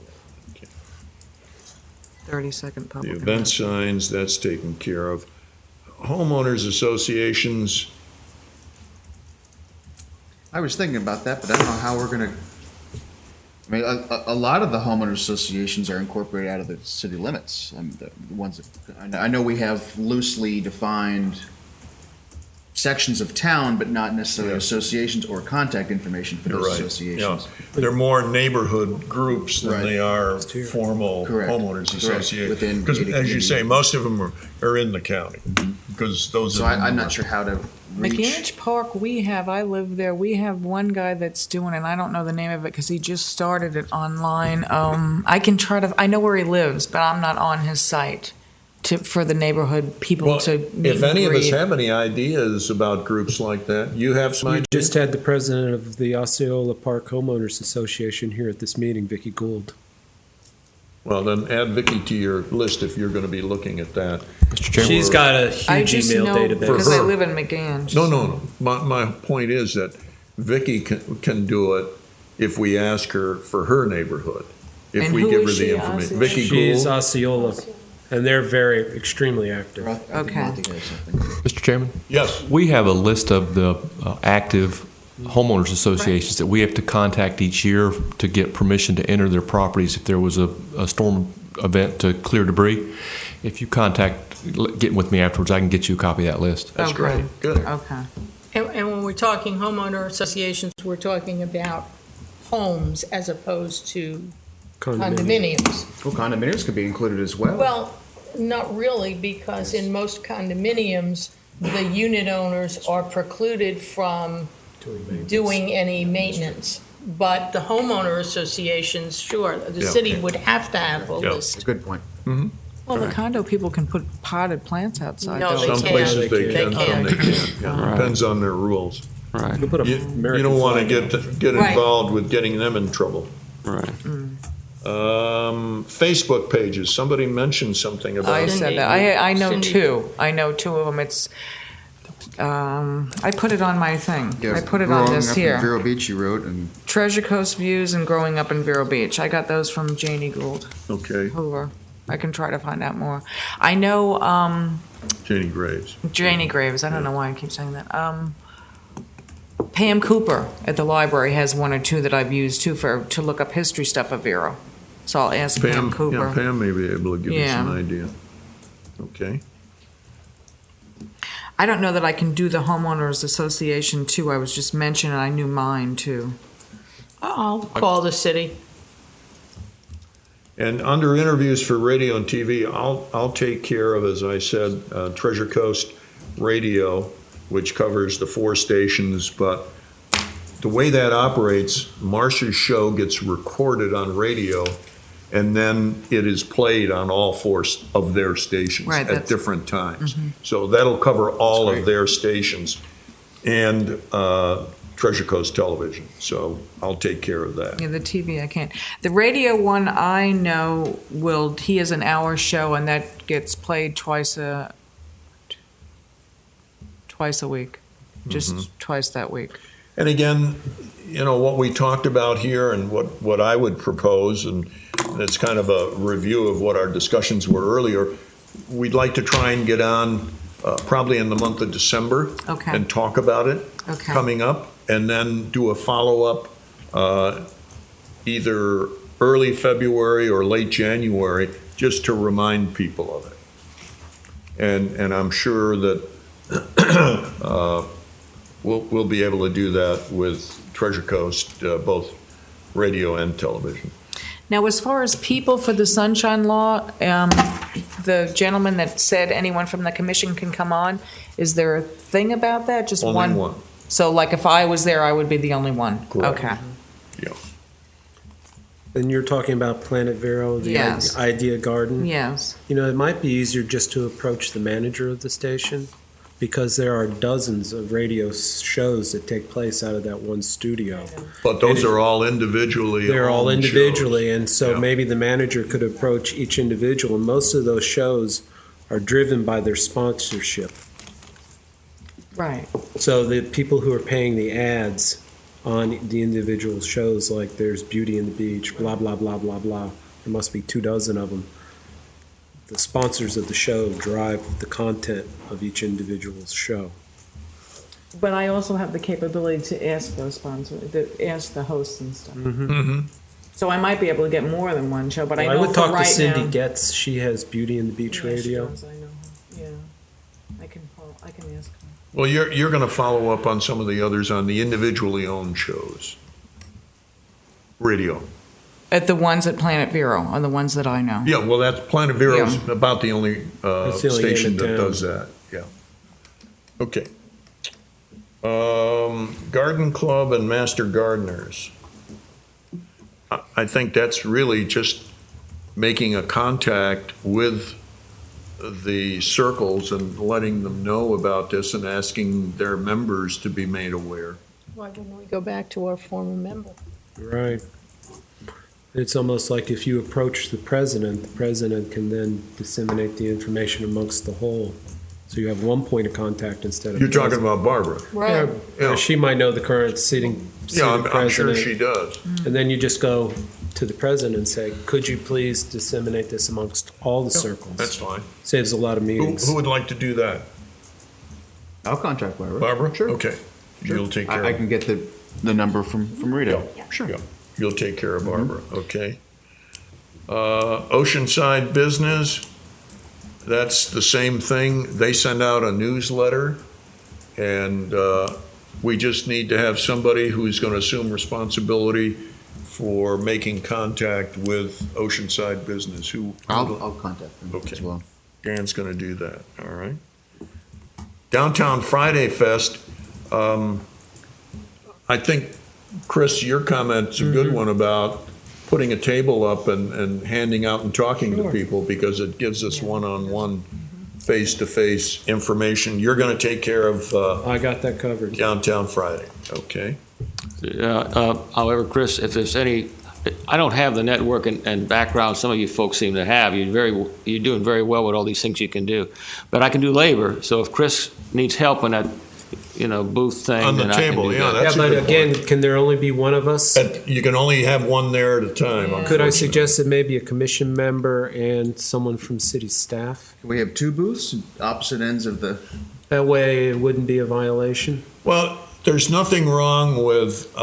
30-second public. The event signs, that's taken care of. Homeowners associations, I was thinking about that, but I don't know how we're going to. I mean, a lot of the homeowners associations are incorporated out of the city limits. The ones that, I know we have loosely defined sections of town, but not necessarily associations or contact information for you're those right. associations. Yeah. They're more neighborhood groups than Right. they are formal Correct. homeowners Correct. associations. Within Because, gated as you say, communities. most of them are in the county. Because those So are. the I'm more- not sure how to reach. McAninch Park, I live there, we have one guy that's doing it, I don't know the name of it because he just started it online. I know where he lives, but I'm not on his site for the neighborhood people Well, to meet if any and of us greet. have any ideas about groups like that, you have some You ideas? just had the president of the Osceola Park Homeowners Association here at this meeting, Vicki Gould. Well, then add Vicky to your list if you're going to be looking at that. Mr. Chairman? She's got a I huge just email know database. because For I her. live in McGann. No. My point is that Vicky can do it if we ask her for her neighborhood. If And we who give her is the she, information. Osceola? Vicky She's Gould. Osceola, and they're extremely active. Okay. Mr. Chairman? Yes. We have a list of the active homeowners associations that we have to contact each year to get permission to enter their properties if there was a storm event to clear debris. If you get with me afterwards, I can get you a copy of that list. That's Okay. great. Good. Okay. And when we're talking homeowner associations, we're talking about homes as opposed to condominiums. Well, condominiums could be included as well. Well, not really, because in most condominiums, the unit owners are precluded from doing any maintenance. But the homeowner associations, sure, the Yeah. city would have to have a Yeah. list. Good point. Well, the condo people can put potted plants outside. No, though. they Some can't. places they They can, some can't. they can't. Yeah, Right. Depends on their rules. Right. You put a You American don't want to flag get Right. involved with getting them in trouble. Right. Facebook pages. Somebody mentioned something about. I said that. I know Cindy. two. I know two of them. It's. I put it on my thing. I put it on this Growing up in here. Vero Beach, you wrote, and Treasure Coast Views and Growing Up in Vero Beach. I got those from Janie Gould Okay, Hoover. I can try to find out more. I know Janie Graves. Janie Graves. I don't know why I keep saying that. Pam Cooper at the library has one or two that I've used too to look up history stuff of Vero. So I'll ask Pam Cooper. Yeah, Pam may be able to give Yeah. us an idea. Okay. I don't know that I can do the homeowners association too. I was just mentioning I knew mine too. I'll call the city. And under interviews for radio and TV, I'll take care of, as I said, Treasure Coast Radio, which covers the 4 stations. But the way that operates, Marcia's show gets recorded on radio, and then it is played on all 4 of their stations Right, at that's- different times. So that'll cover all of their stations and Treasure Coast Television. So I'll take care of that. Yeah, the TV I can't. The radio one I know he has an hour show and that gets played twice a week, just twice that week. And again, what we talked about here and what I would propose, and It's kind of a review of what our discussions were earlier. We'd like to try and get on probably in the month of December Okay. and talk about it Okay. coming up, and then do a follow-up either early February or late January, just to remind people of it. And I'm sure that we'll be able to do that with Treasure Coast, both radio and television. Now, as far as people for the Sunshine Law, the gentleman that said anyone from the commission can come on, is there a thing about that? Just Only one. So, like, if I was there, I would be the only one? Correct. Okay. Yeah. And you're talking about Planet Vero, the Yes. Idea Garden? Yes. You know, it might be easier just to approach the manager of the station, because there are dozens of radio shows that take place out of that one studio. But those are all individually. They're all owned individually, shows. and so Yeah. maybe the manager could approach each individual, and most of those shows are driven by their sponsorship. Right. So the people who are paying the ads on the individual shows, like there's Beauty and the Beach, blah, blah, blah, blah, blah. There must be 24 of them. The sponsors of the show drive the content of each individual's show. But I also have the capability to ask those sponsors, to ask the hosts and stuff. Mm-hmm. So I might be able to get more than one show, but I Well, know would for talk right to Cindy now. Getz. She has Beauty and the Beach Yeah, she Radio. does, I know her. Yeah. I can ask her. Well, you're going to follow up on some of the others on the individually owned shows. Radio. At the ones at Planet Vero, are the ones that I know. Yeah, well, that's Planet Vero's Yeah. about the only That's the only game station in that town. does that. Yeah. Okay. Garden Club and Master Gardeners. I think that's really just making a contact with the circles and letting them know about this and asking their members to be made aware. Why wouldn't we go back to our former member? Right. It's almost like if you approach the president can then disseminate the information amongst the whole. So you have one point of contact instead of. You're talking about Barbara. Right. Yeah, she might know the current sitting Yeah, I'm sure president. she does. And then you just go to the president and say, could you please disseminate this amongst all the circles? That's fine. Saves a lot of Who meetings. would like to do that? I'll contact Barbara. Barbara? Sure. Okay. Sure. You'll take care I of can get the number from Rito. Sure. Yeah. You'll take care of Barbara, okay. Oceanside Business, that's the same thing. They send out a newsletter, and we just need to have somebody who's going to assume responsibility for making contact with Oceanside Business. I'll contact them Okay. as well. Dan's going to do that, all right. Downtown Friday Fest, I think, Chris, your comment's a good one about putting a table up and handing out and talking to people, because it gives us one-on-one, face-to-face information. You're going to take care of I got that covered. Downtown Friday, okay? However, Chris, if there's any, I don't have the network and background some of you folks seem to have. You're doing very well with all these things you can do. But I can do labor, so if Chris needs help in that, booth thing. On the then I can table, do yeah, that. that's a but good again, point. can there only be one of us? You can only have one there at a time, Could I unfortunately. suggest that maybe a commission member and someone from city staff? Can we have two booths, opposite ends of the? That way it wouldn't be a violation. Well, there's nothing wrong with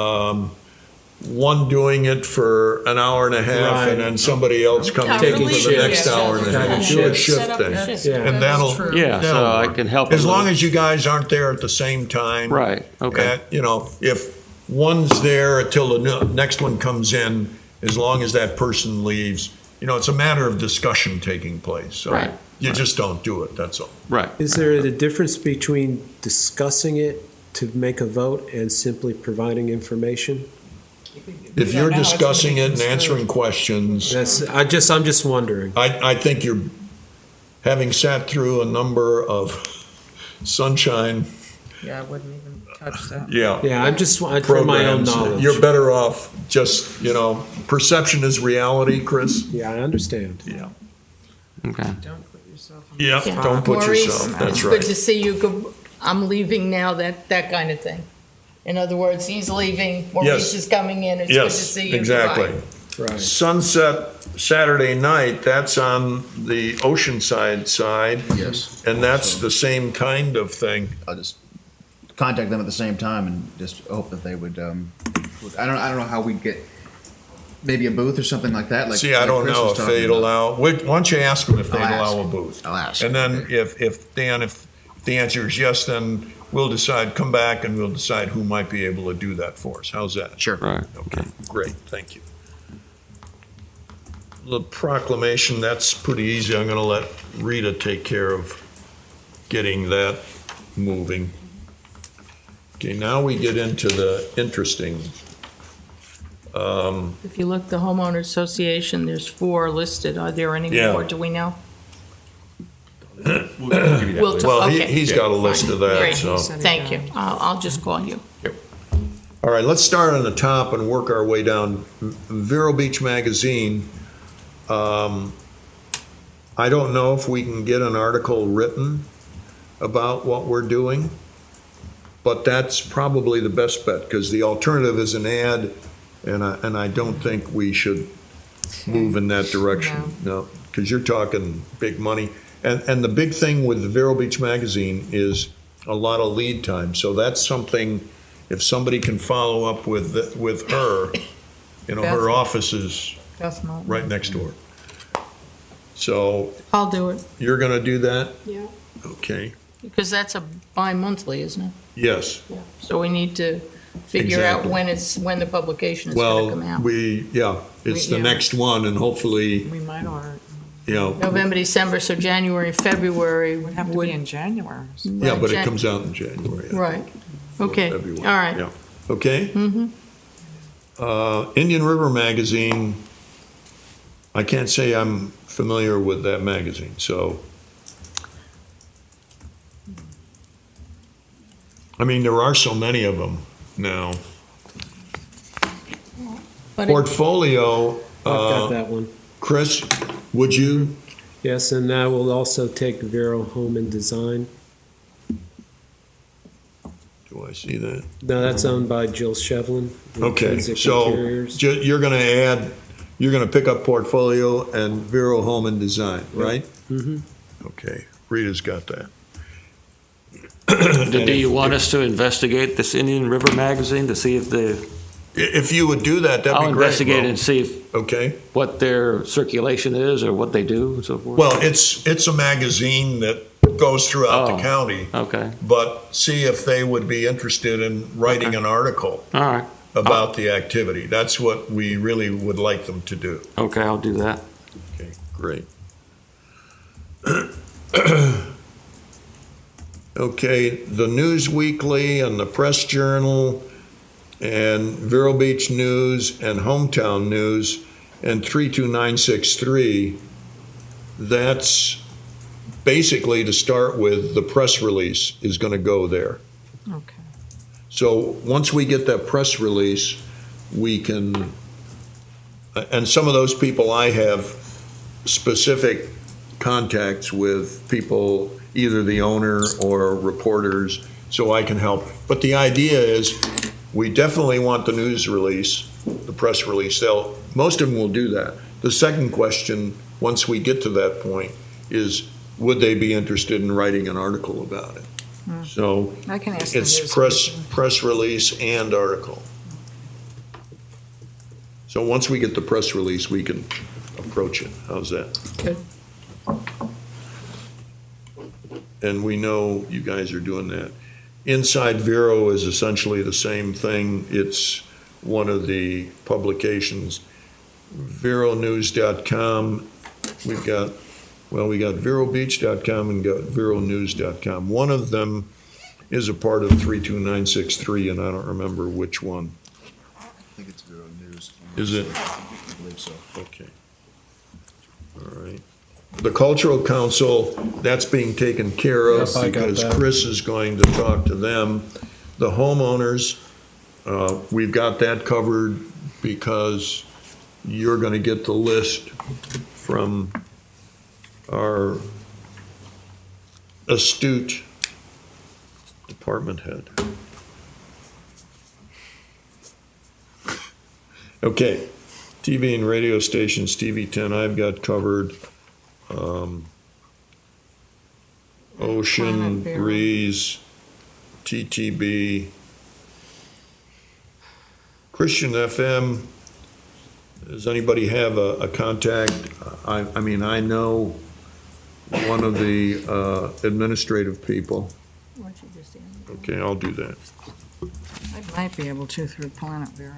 one doing it for an hour and a half, Right. and then somebody else coming Taking in for the shifts. next hour and a half. Taking Do a shifts. shift Set up a thing. shift. Yeah. And that'll, Yeah, so that'll I work. can help. As with long it. as you guys aren't there at the same time. Right, okay. If one's there until the next one comes in, as long as that person leaves, it's a matter of discussion taking place. So Right. you just don't do it, that's all. Right. Is there a difference between discussing it to make a vote and simply providing information? If you're discussing it and answering questions, I'm just wondering. I think you're, having sat through a number of sunshine, Yeah, I wouldn't even touch that. yeah. Yeah, for my own programs, knowledge. you're better off just, perception is reality, Chris. Yeah, I understand. Yeah. Okay. Don't put yourself on Yeah, the spot. don't put Maurice, yourself, that's Good right. to see you. I'm leaving now, that kind of thing. In other words, he's leaving, Maurice Yes. is coming in. It's good to Yes, see you. exactly. Goodbye. Right. Sunset Saturday night, that's on the Oceanside side. Yes. And that's the same kind of thing. I'll just contact them at the same time and just hope that they would. I don't know how we'd get maybe a booth or something like that. Like, See, I don't Chris know was if talking they'd about. allow, why don't you ask them if they'd I'll ask. allow a booth? I'll ask. And then Okay. if the answer is yes, then we'll decide, come back and we'll decide who might be able to do that for us. How's that? Sure. Right. Okay, great, thank you. The proclamation, that's pretty easy. I'm going to let Rita take care of getting that moving. Okay, now we get into the interesting. If you look, the homeowner association, there's 4 listed. Are there any Yeah. more? Do we know? We'll give you that We'll later. talk. Well, Okay. he's got a list of that, Great. so. Thank you. I'll just call you. All right, let's start on the top and work our way down. Vero Beach Magazine. I don't know if we can get an article written about what we're doing, but that's probably the best bet, because the alternative is an ad, and I don't think we should move in that direction. No, because you're talking big money. And the big thing with the Vero Beach Magazine is a lot of lead time. So that's something, if somebody can follow up with her, you know, her office is right next door. So I'll do it. you're going to do that? Yeah. Okay. Because that's a bi-monthly, isn't it? Yes. So we need to figure out Exactly. when the publication is going to come out. It's the Yeah. next one, and hopefully, We might order. you know, November, December, so January, February Would have to be in January. yeah, but it Jan- comes out in January. Right. Okay. All February. right. Yeah. Okay? Mm-hmm. Indian River Magazine, I can't say I'm familiar with that magazine, so. I mean, there are so many of them now. But Portfolio, I've got that one. Chris, would you? Yes, and I will also take Vero Home and Design. Do I see that? No, that's owned by Jill Shevlin. with Okay, Intrinsic so Interiors. you're going to add, you're going to pick up Portfolio and Vero Home and Design, right? Mhm. Okay, Rita's got that. Do you want us to investigate this Indian River magazine to see if If you would do that, that'd I'll be great. investigate Will. and see if, Okay. what their circulation is or what they do and so forth? Well, it's a magazine that goes throughout Oh. the county, Okay, but see if they would be interested in writing an article all right. about the activity. That's what we really would like them to do. Okay, I'll do that. Okay, great. Okay, the News Weekly and the Press Journal and Vero Beach News and Hometown News and 32963, that's basically, to start with, the press release is going to go there. Okay. So once we get that press release, we can, and some of those people I have specific contacts with people, either the owner or reporters, so I can help. But the idea is, we definitely want the news release, the press release. Most of them will do that. The second question, once we get to that point, is would they be interested in writing an article about it? So I can ask them. it's this. press release and article. So once we get the press release, we can approach it. How's that? Good. And we know you guys are doing that. Inside Vero is essentially the same thing. It's one of the publications. VeroNews.com. We got VeroBeach.com and got VeroNews.com. One of them is a part of 32963, and I don't remember which one. I think it's Vero News. Is it? I believe so. Okay. All right. The Cultural Council, that's being taken care of Yep, I got because that. Chris is going to talk to them. The homeowners, we've got that covered because you're going to get the list from our astute department head. Okay. TV and radio stations, TV 10, I've got covered. Ocean, Planet Vero. Breeze, TTB, Christian FM. Does anybody have a contact? I mean, I know one of the administrative people. Why don't you just answer? Okay, I'll do that. I might be able to through Planet Vero.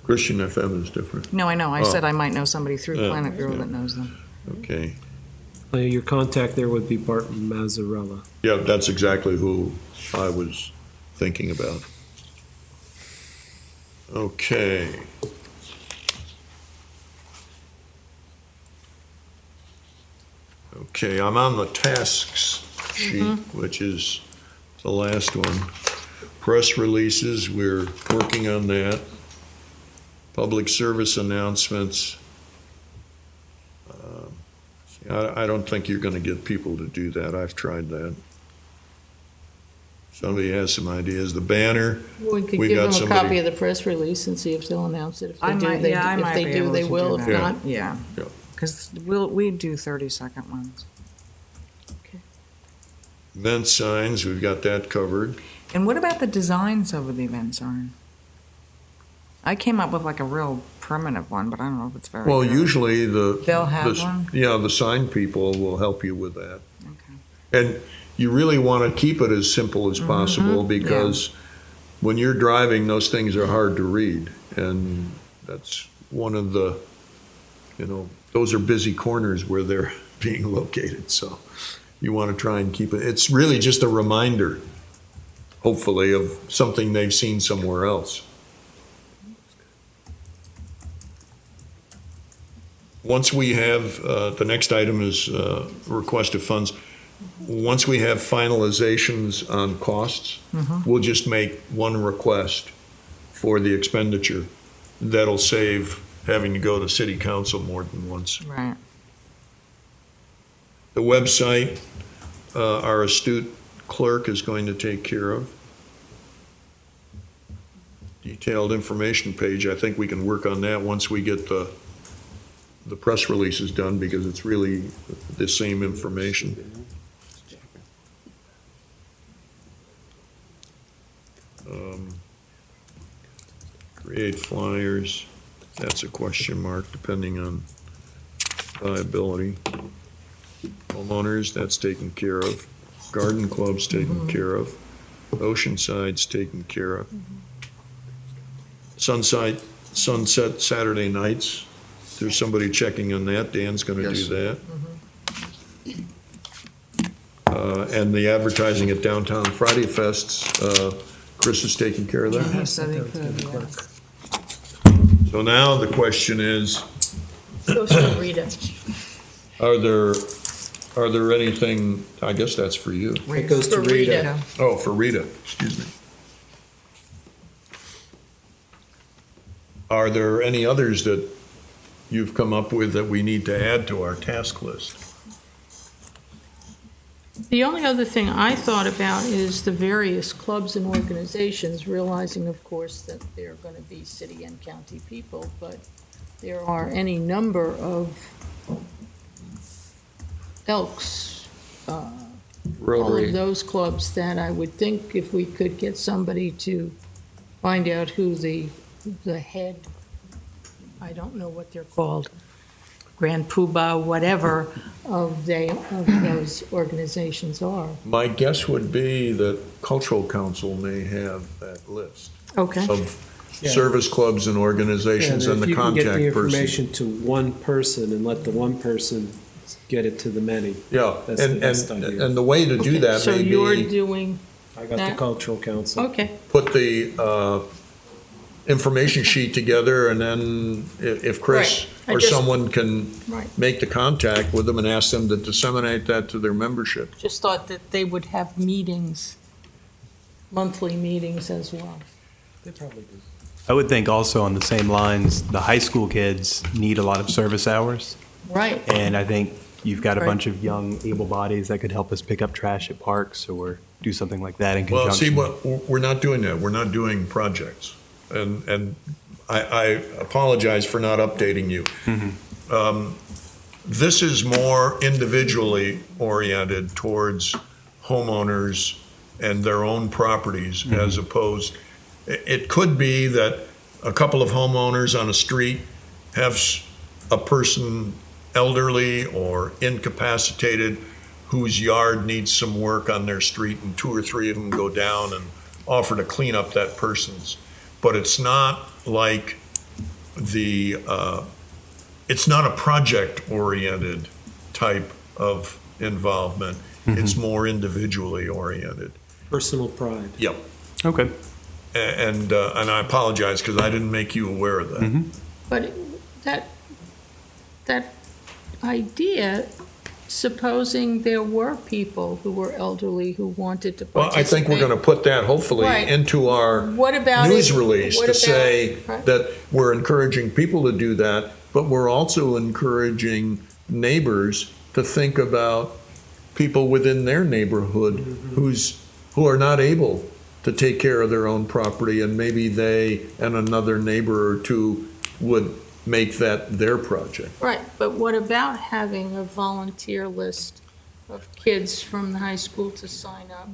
Christian FM is different. No, I know. I Oh. said I might know somebody through Yeah, Planet Vero yeah. that knows them. Okay. Your contact there would be Bart Mazzarella. Yeah, that's exactly who I was thinking about. Okay. Okay, I'm on the tasks sheet, which is the last one. Press releases, we're working on that. Public service announcements. I don't think you're going to get people to do that. I've tried that. Somebody has some ideas. The banner. We could We give got them a somebody- copy of the press release and see if they'll announce it. If they I do, might, they, yeah, I if might they be do, able they to will. do If that. not, Yeah. Yeah. Because we do 30-second ones. Event signs, we've got that covered. And what about the designs over the event sign? I came up with like a real primitive one, but I don't know if it's very Well, good. usually They'll have the- one? Yeah, the sign people will help you with that. Okay. And you really want to keep it as simple as possible because when you're driving, those things are hard to read. And that's one of the, those are busy corners where they're being located. So you want to try and keep it. It's really just a reminder, hopefully, of something they've seen somewhere else. Once we have, the next item is request of funds. Once we have finalizations on costs, we'll just make one request for the expenditure. That'll save having to go to city council more than once. Right. The website, our astute clerk is going to take care of. Detailed information page, I think we can work on that once we get the press releases done because it's really the same information. Create flyers, that's a question mark depending on viability. Homeowners, that's taken care of. Garden club's taken care of. Oceanside's taken care of. Sunset Saturday nights, there's somebody checking on that. Dan's going to Yes. do that. And the advertising at Downtown Friday Fests, Chris is taking care of that. He said he could, yeah. So now the question is, goes to Rita. are there anything, I guess that's for you. It goes to For Rita. Rita. Oh, for Rita, excuse me. Are there any others that you've come up with that we need to add to our task list? The only other thing I thought about is the various clubs and organizations, realizing, of course, that they're going to be city and county people, but there are any number of Elks, all Rotary. of those clubs that I would think if we could get somebody to find out who the head, I don't know what they're called, Grand Poobah, whatever, of those organizations are. My guess would be that Cultural Council may have that list Okay. of Yeah. service clubs and organizations and if the you can get the contact person. information to one person and let the one person get it to the many. Yeah, That's the best and idea. the way to do that So may you're be doing, I got the that- cultural council. okay. put the information sheet together, and then if Chris Right. I or just- someone can Right. make the contact with them and ask them to disseminate that to their membership. Just thought that they would have meetings, monthly meetings as well. They probably do. I would think also on the same lines, the high school kids need a lot of service hours. Right. And I think you've got a Right. bunch of young able bodies that could help us pick up trash at parks or do something like that in Well, see, conjunction. we're not doing that. We're not doing projects. And I apologize for not updating you. This is more individually oriented towards homeowners and their own properties as opposed. It could be that a couple of homeowners on a street have a person elderly or incapacitated whose yard needs some work on their street, and two or three of them go down and offer to clean up that person's. But it's not like it's not a project-oriented type of involvement. It's more individually oriented. Personal pride. Yep. Okay. And I apologize because I didn't make you aware of that. But that idea, supposing there were people who were elderly who wanted to Well, participate. I think we're going to put that hopefully Right. into our What about news it- release what to about- say right. that we're encouraging people to do that, but we're also encouraging neighbors to think about people within their neighborhood who are not able to take care of their own property, and maybe they and another neighbor or two would make that their project. Right, but what about having a volunteer list of kids from the high school to sign up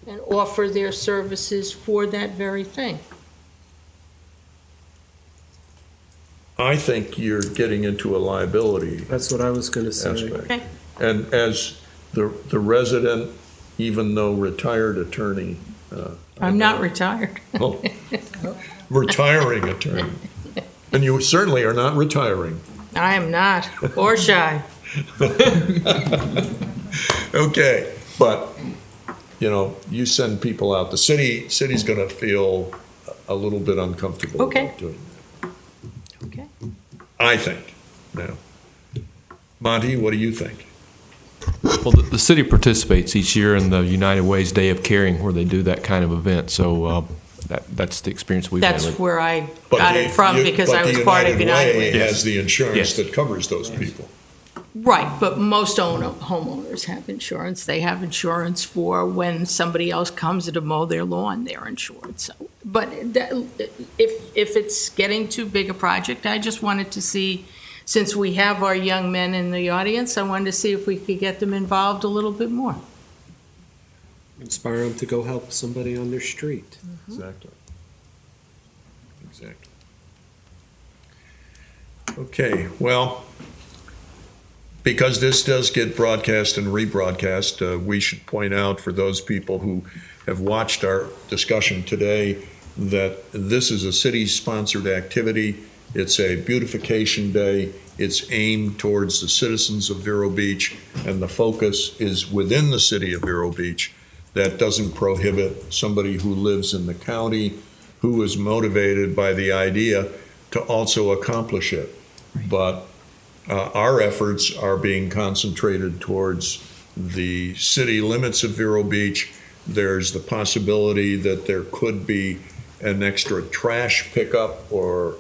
and offer their services for that very thing? I think you're getting into a liability That's what I was going to say. aspect. Okay. And as the resident, even though retired attorney. I'm not retired. Oh, retiring attorney. And you certainly are not retiring. I am not, or shy. Okay, but, you send people out. The city's going to feel a little bit uncomfortable Okay. about doing that. Okay. I think. Now, Monty, what do you think? Well, the city participates each year in the United Way's Day of Caring, where they do that kind of event. So that's the experience we've That's had. where I got it from because I was part of United Way. Has the insurance Yes. that covers those people. Right, but most homeowners have insurance. They have insurance for when somebody else comes to mow their lawn, they're insured. So, but if it's getting too big a project, I just wanted to see, since we have our young men in the audience, I wanted to see if we could get them involved a little bit more. Inspire them to go help somebody on their street. Exactly. Okay, well, because this does get broadcast and rebroadcast, we should point out for those people who have watched our discussion today that this is a city-sponsored activity. It's a beautification day. It's aimed towards the citizens of Vero Beach, and the focus is within the city of Vero Beach. That doesn't prohibit somebody who lives in the county who is motivated by the idea to also accomplish it. But our efforts are being concentrated towards the city limits of Vero Beach. There's the possibility that there could be an extra trash pickup or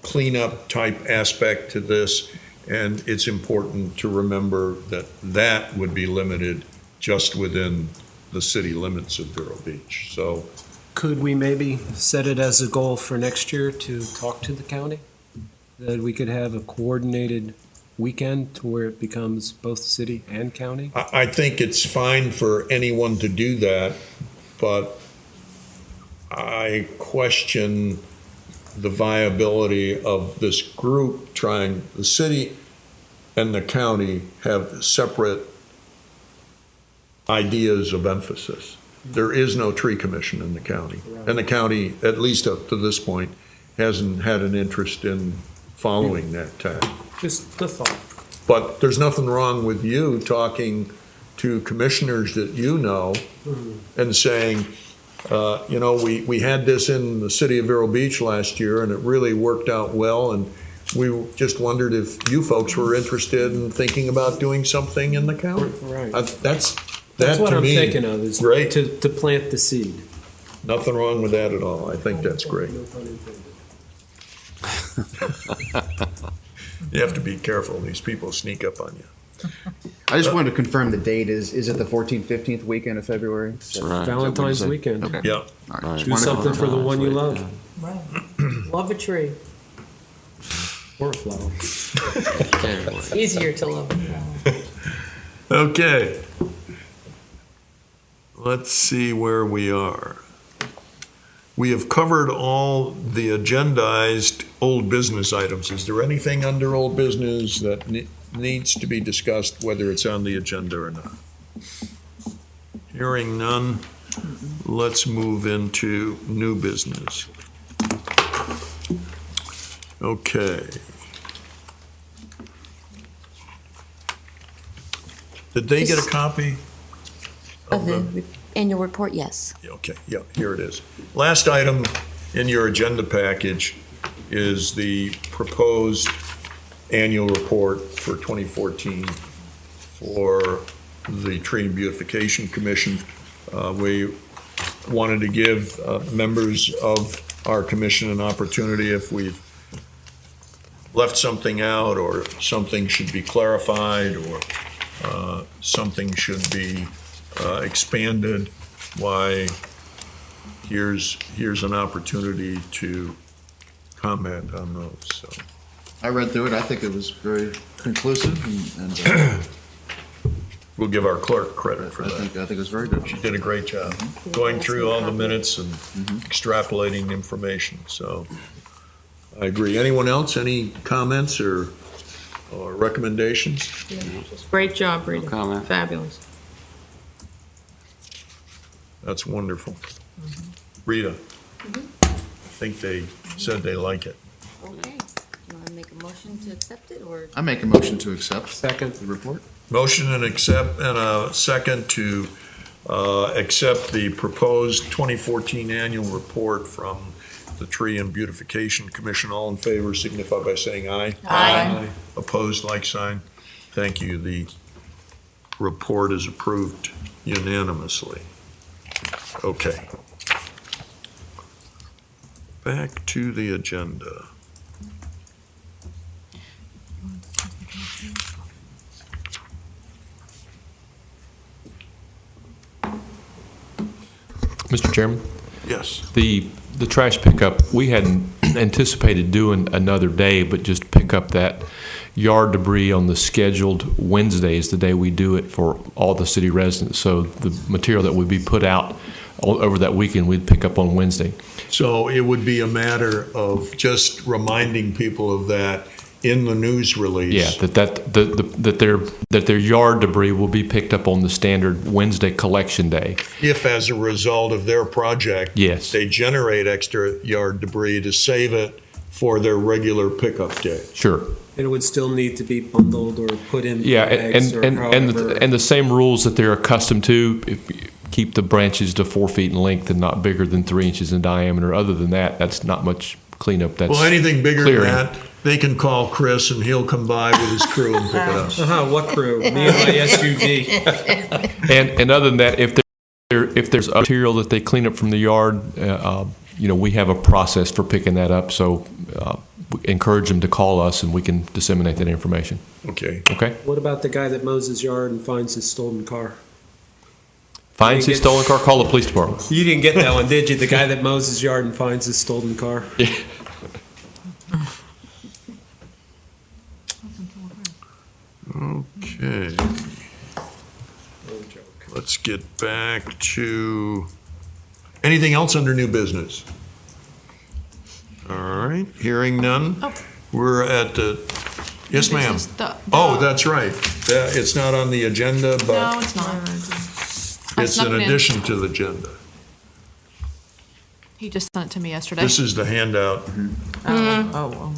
cleanup type aspect to this, and it's important to remember that that would be limited just within the city limits of Vero Beach. So, Could we maybe set it as a goal for next year to talk to the county? That we could have a coordinated weekend to where it becomes both city and county? I think it's fine for anyone to do that, but I question the viability of this group trying. The city and the county have separate ideas of emphasis. There is no tree commission in the county, and the county, at least up to this point, hasn't had an interest in following that tack. Just the thought. But there's nothing wrong with you talking to commissioners that you know and saying, we had this in the city of Vero Beach last year, and it really worked out well, and we just wondered if you folks were interested in thinking about doing something in the county. Right. That's what to I'm me, thinking of, is great. to plant the seed. Nothing wrong with that at all. I think that's great. No pun intended. You have to be careful. These people sneak up on you. I just wanted to confirm the date. Is it the 14th, 15th weekend of February? That's right. Valentine's weekend. Okay. Yeah. All right. Do something for the one you love. Love a tree. Or a flower. Easier to love a flower. Okay. Let's see where we are. We have covered all the agendized old business items. Is there anything under old business that needs to be discussed, whether it's on the agenda or not? Hearing none, let's move into new business. Okay. Did they get a copy Of the annual report, yes. Okay, yeah, here it is. Last item in your agenda package is the proposed annual report for 2014 for the Tree and Beautification Commission. We wanted to give members of our commission an opportunity if we've left something out or something should be clarified or something should be expanded, why here's an opportunity to comment on those. So I read through it. I think it was very conclusive, and we'll give our clerk credit for that. I think it was very good. She did a great job going through all the minutes and extrapolating information. So I agree. Anyone else? Any comments or recommendations? Great job, Rita. No comment. Fabulous. That's wonderful. Rita, I think they said they like it. Okay. You want to make a motion to accept it, or? I make a motion to accept Second. the report. Motion and accept, and a second to accept the proposed 2014 annual report from the Tree and Beautification Commission. All in favor signify by saying aye. Aye. Opposed, like sign. Thank you. The report is approved unanimously. Okay. Back to the agenda. Mr. Chairman, Yes. the trash pickup, we hadn't anticipated doing another day, but just pick up that yard debris on the scheduled Wednesday is the day we do it for all the city residents. So the material that would be put out over that weekend, we'd pick up on Wednesday. So it would be a matter of just reminding people of that in the news release. Yeah, that their yard debris will be picked up on the standard Wednesday collection day. If, as a result of their project, Yes. they generate extra yard debris to save it for their regular pickup day. Sure. And it would still need to be bundled or put in Yeah, bags or however. and the same rules that they're accustomed to. Keep the branches to 4 feet in length and not bigger than 3 inches in diameter. Other than that, that's not much cleanup. That's Well, anything bigger clearing. than that, they can call Chris and he'll come by with his crew and pick it up. What crew? Me and my SUV. And other than that, if there's material that they clean up from the yard, we have a process for picking that up. So we encourage them to call us and we can disseminate that information. Okay. Okay. What about the guy that mows his yard and finds his stolen car? Finds his stolen car, call the police department. You didn't get that one, did you? The guy that mows his yard and finds his stolen car? Okay. Let's get back to anything else under new business. All right, hearing none. We're at the, yes, ma'am. Oh, that's right. It's not on the agenda, No, but it's not. it's in addition to the agenda. He just sent it to me yesterday. This is the handout. Oh.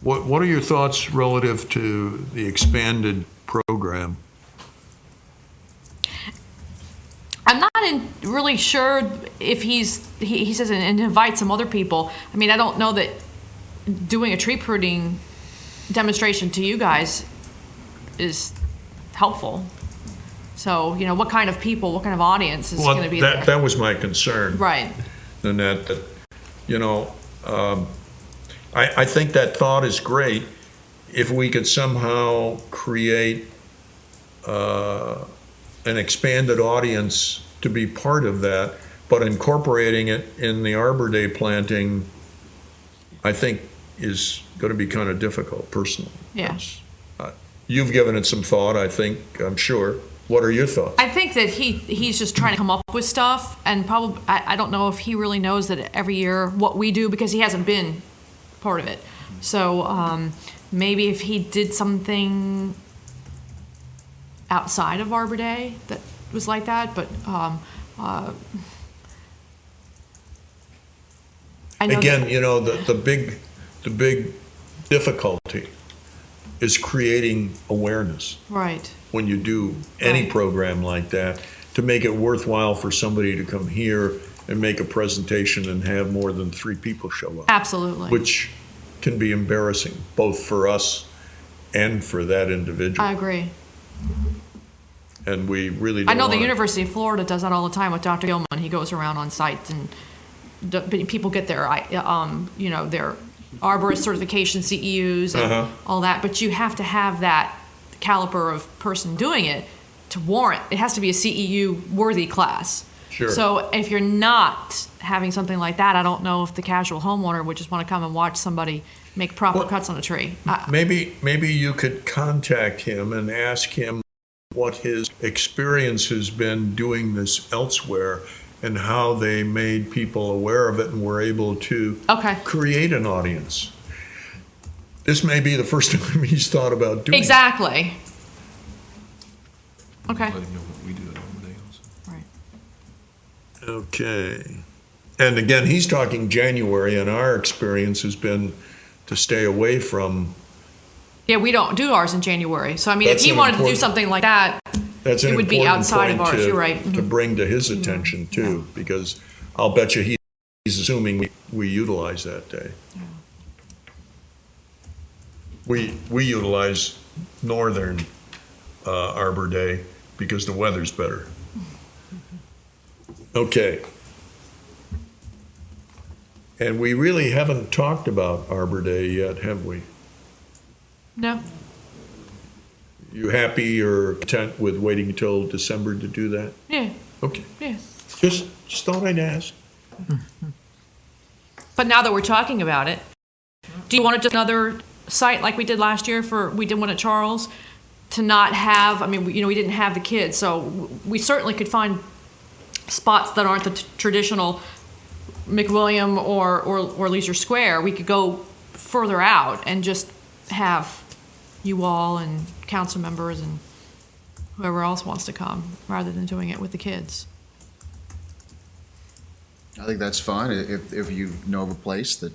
What are your thoughts relative to the expanded program? I'm not really sure if he says and invite some other people. I mean, I don't know that doing a tree pruning demonstration to you guys is helpful. So, what kind of people, what kind of audience is going to be there? That was my concern. Right. Nanette, that, I think that thought is great. If we could somehow create an expanded audience to be part of that, but incorporating it in the Arbor Day planting, I think is going to be kind of difficult personally. Yeah. You've given it some thought, I'm sure. What are your thoughts? I think that he's just trying to come up with stuff, and probably I don't know if he really knows that every year what we do, because he hasn't been part of it. So maybe if he did something outside of Arbor Day that was like that, but I know again, that, the big difficulty is creating awareness. Right. When you do any program like that, to make it worthwhile for somebody to come here and make a presentation and have more than 3 people show up. Absolutely. Which can be embarrassing, both for us and for that individual. I agree. And we really don't I know the wanna- University of Florida does that all the time with Dr. Gilman. He goes around on sites and people get their arborist certification, CEUs, and all that. But you have to have that caliber of person doing it to warrant. It has to be a CEU worthy class. Sure. So if you're not having something like that, I don't know if the casual homeowner would just want to come and watch somebody make proper cuts on a tree. Maybe you could contact him and ask him what his experience has been doing this elsewhere and how they made people aware of it and were able to create an audience. This may be the first time he's thought about doing Exactly. Okay. Let him know what we do at Arbor Day also. Right. Okay. And again, he's talking January, and our experience has been to stay away from. Yeah, we don't do ours in January. So, I mean, That's if he an wanted to do important- something like that, That's an it would be important outside of point ours. to- You're right. To bring to his attention too, because I'll bet you he's assuming we utilize that day. We utilize northern Arbor Day because the weather's better. Okay. And we really haven't talked about Arbor Day yet, have we? No. You happy or content with waiting until December to do that? Yeah. Okay. Yeah. Just thought I'd ask. But now that we're talking about it, do you want to do another site like we did last year we did one at Charles, to not have, I mean, we didn't have the kids, so we certainly could find spots that aren't the traditional McWilliam or Leisure Square. We could go further out and just have you all and council members and whoever else wants to come, rather than doing it with the kids. I think that's fine if you know of a place that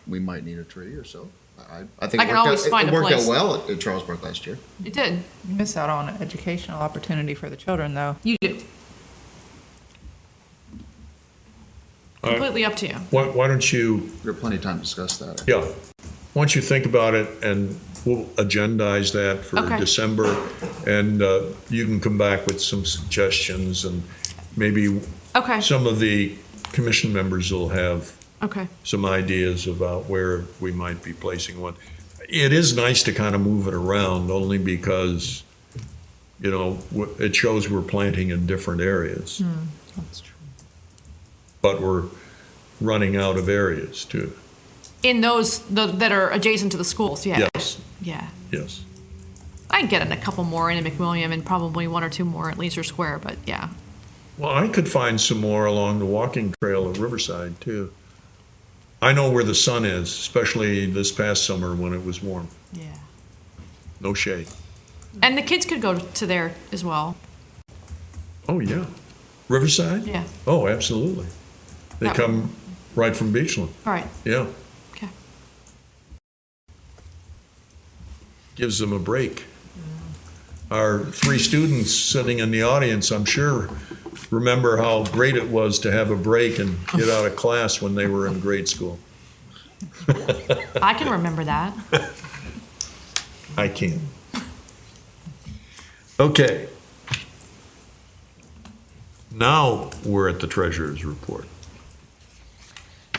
we might need a tree or so. I think I can always find it a worked place. out well at Charles Park last year. It did. You miss out on an educational opportunity for the children, though. You do. Completely up to you. Why don't you? There's plenty of time to discuss that. Yeah. Why don't you think about it, and we'll agendize that for December, and you can come back with some suggestions, and maybe some of the commission members will have some ideas about where we might be placing one. It is nice to kind of move it around, only because, it shows we're planting in different areas. That's true. But we're running out of areas too. In those that are adjacent to the schools, yeah. Yes. Yeah. Yes. I can get in a couple more in McWilliam and probably 1 or 2 more at Leisure Square, but yeah. Well, I could find some more along the walking trail at Riverside too. I know where the sun is, especially this past summer when it was warm. Yeah. No shade. And the kids could go to there as well. Oh, yeah. Riverside? Yeah. Oh, absolutely. They come right from Beachland. All right. Yeah. Okay. Gives them a break. Our 3 students sitting in the audience, I'm sure, remember how great it was to have a break and get out of class when they were in grade school. I can remember that. I can. Okay. Now we're at the treasurer's report.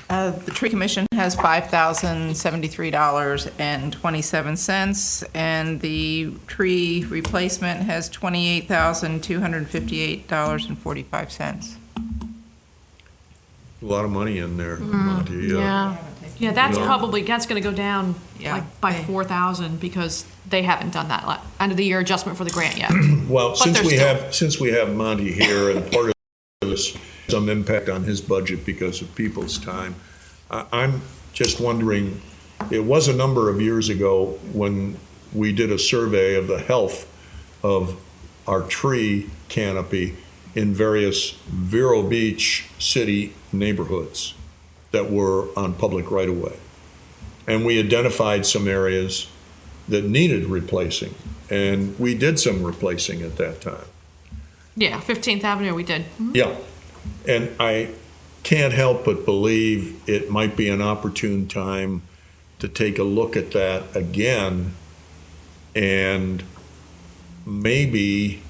The tree commission has $5,073.27, and the tree replacement has $28,258.45. A lot of money in there, Monty. Yeah. Yeah, that's Yeah. probably, that's going to go down Yeah. like by 4,000 because they haven't done that end of the year adjustment for the grant yet. Well, But since they're we still- have Monty here, and part of this some impact on his budget because of people's time, I'm just wondering. It was a number of years ago when we did a survey of the health of our tree canopy in various Vero Beach city neighborhoods that were on public right-of-way. And we identified some areas that needed replacing, and we did some replacing at that time. Yeah, 15th Avenue we did. Yeah, and I can't help but believe it might be an opportune time to take a look at that again, and maybe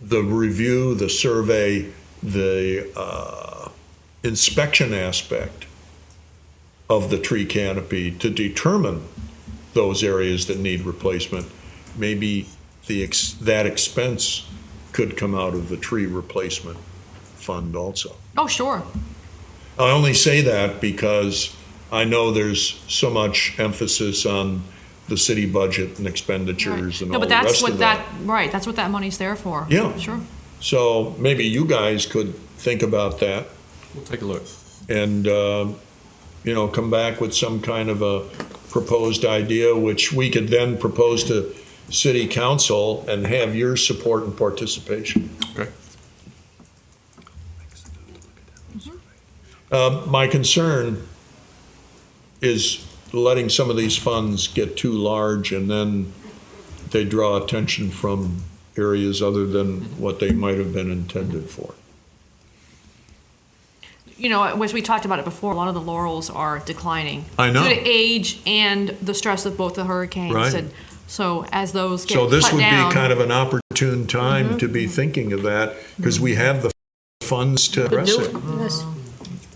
the review, the survey, the inspection aspect of the tree canopy to determine those areas that need replacement. Maybe that expense could come out of the tree replacement fund also. Oh, sure. I only say that because I know there's so much emphasis on the city budget and expenditures and No, all but the that's rest what of that. right, that's what that money's there for. Yeah. Sure. So maybe you guys could think about that We'll take a look. and, come back with some kind of a proposed idea, which we could then propose to city council and have your support and participation. Okay. My concern is letting some of these funds get too large and then they draw attention from areas other than what they might have been intended for. As we talked about it before, a lot of the laurels are declining. I know. Due to age and the stress of both the hurricanes. Right. And so as those get So this cut would down, be kind of an opportune time to be thinking of that because we have the funds to address Do it. it. Yes.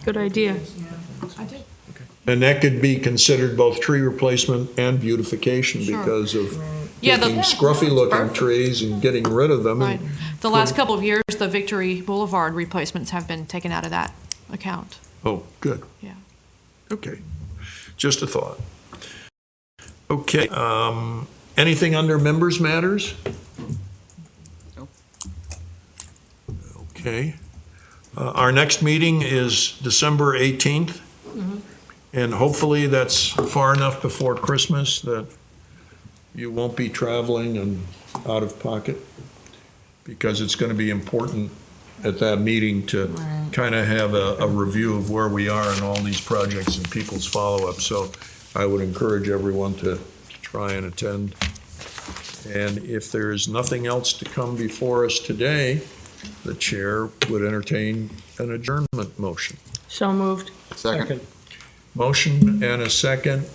Good idea. And that could be considered both tree replacement and beautification Sure. because of Yeah, taking scruffy looking trees and getting rid of them. Right. The last couple of years, the Victory Boulevard replacements have been taken out of that account. Oh, good. Yeah. Okay. Just a thought. Okay. Anything under members' matters? Okay. Our next meeting is December 18th. And hopefully that's far enough before Christmas that you won't be traveling and out of pocket, because it's going to be important at that meeting to kind of have a review of where we are in all these projects and people's follow-up. So I would encourage everyone to try and attend. And if there's nothing else to come before us today, the chair would entertain an adjournment motion. So moved. Second. Motion and a second.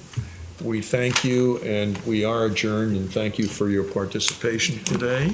We thank you, and we are adjourned, and thank you for your participation today.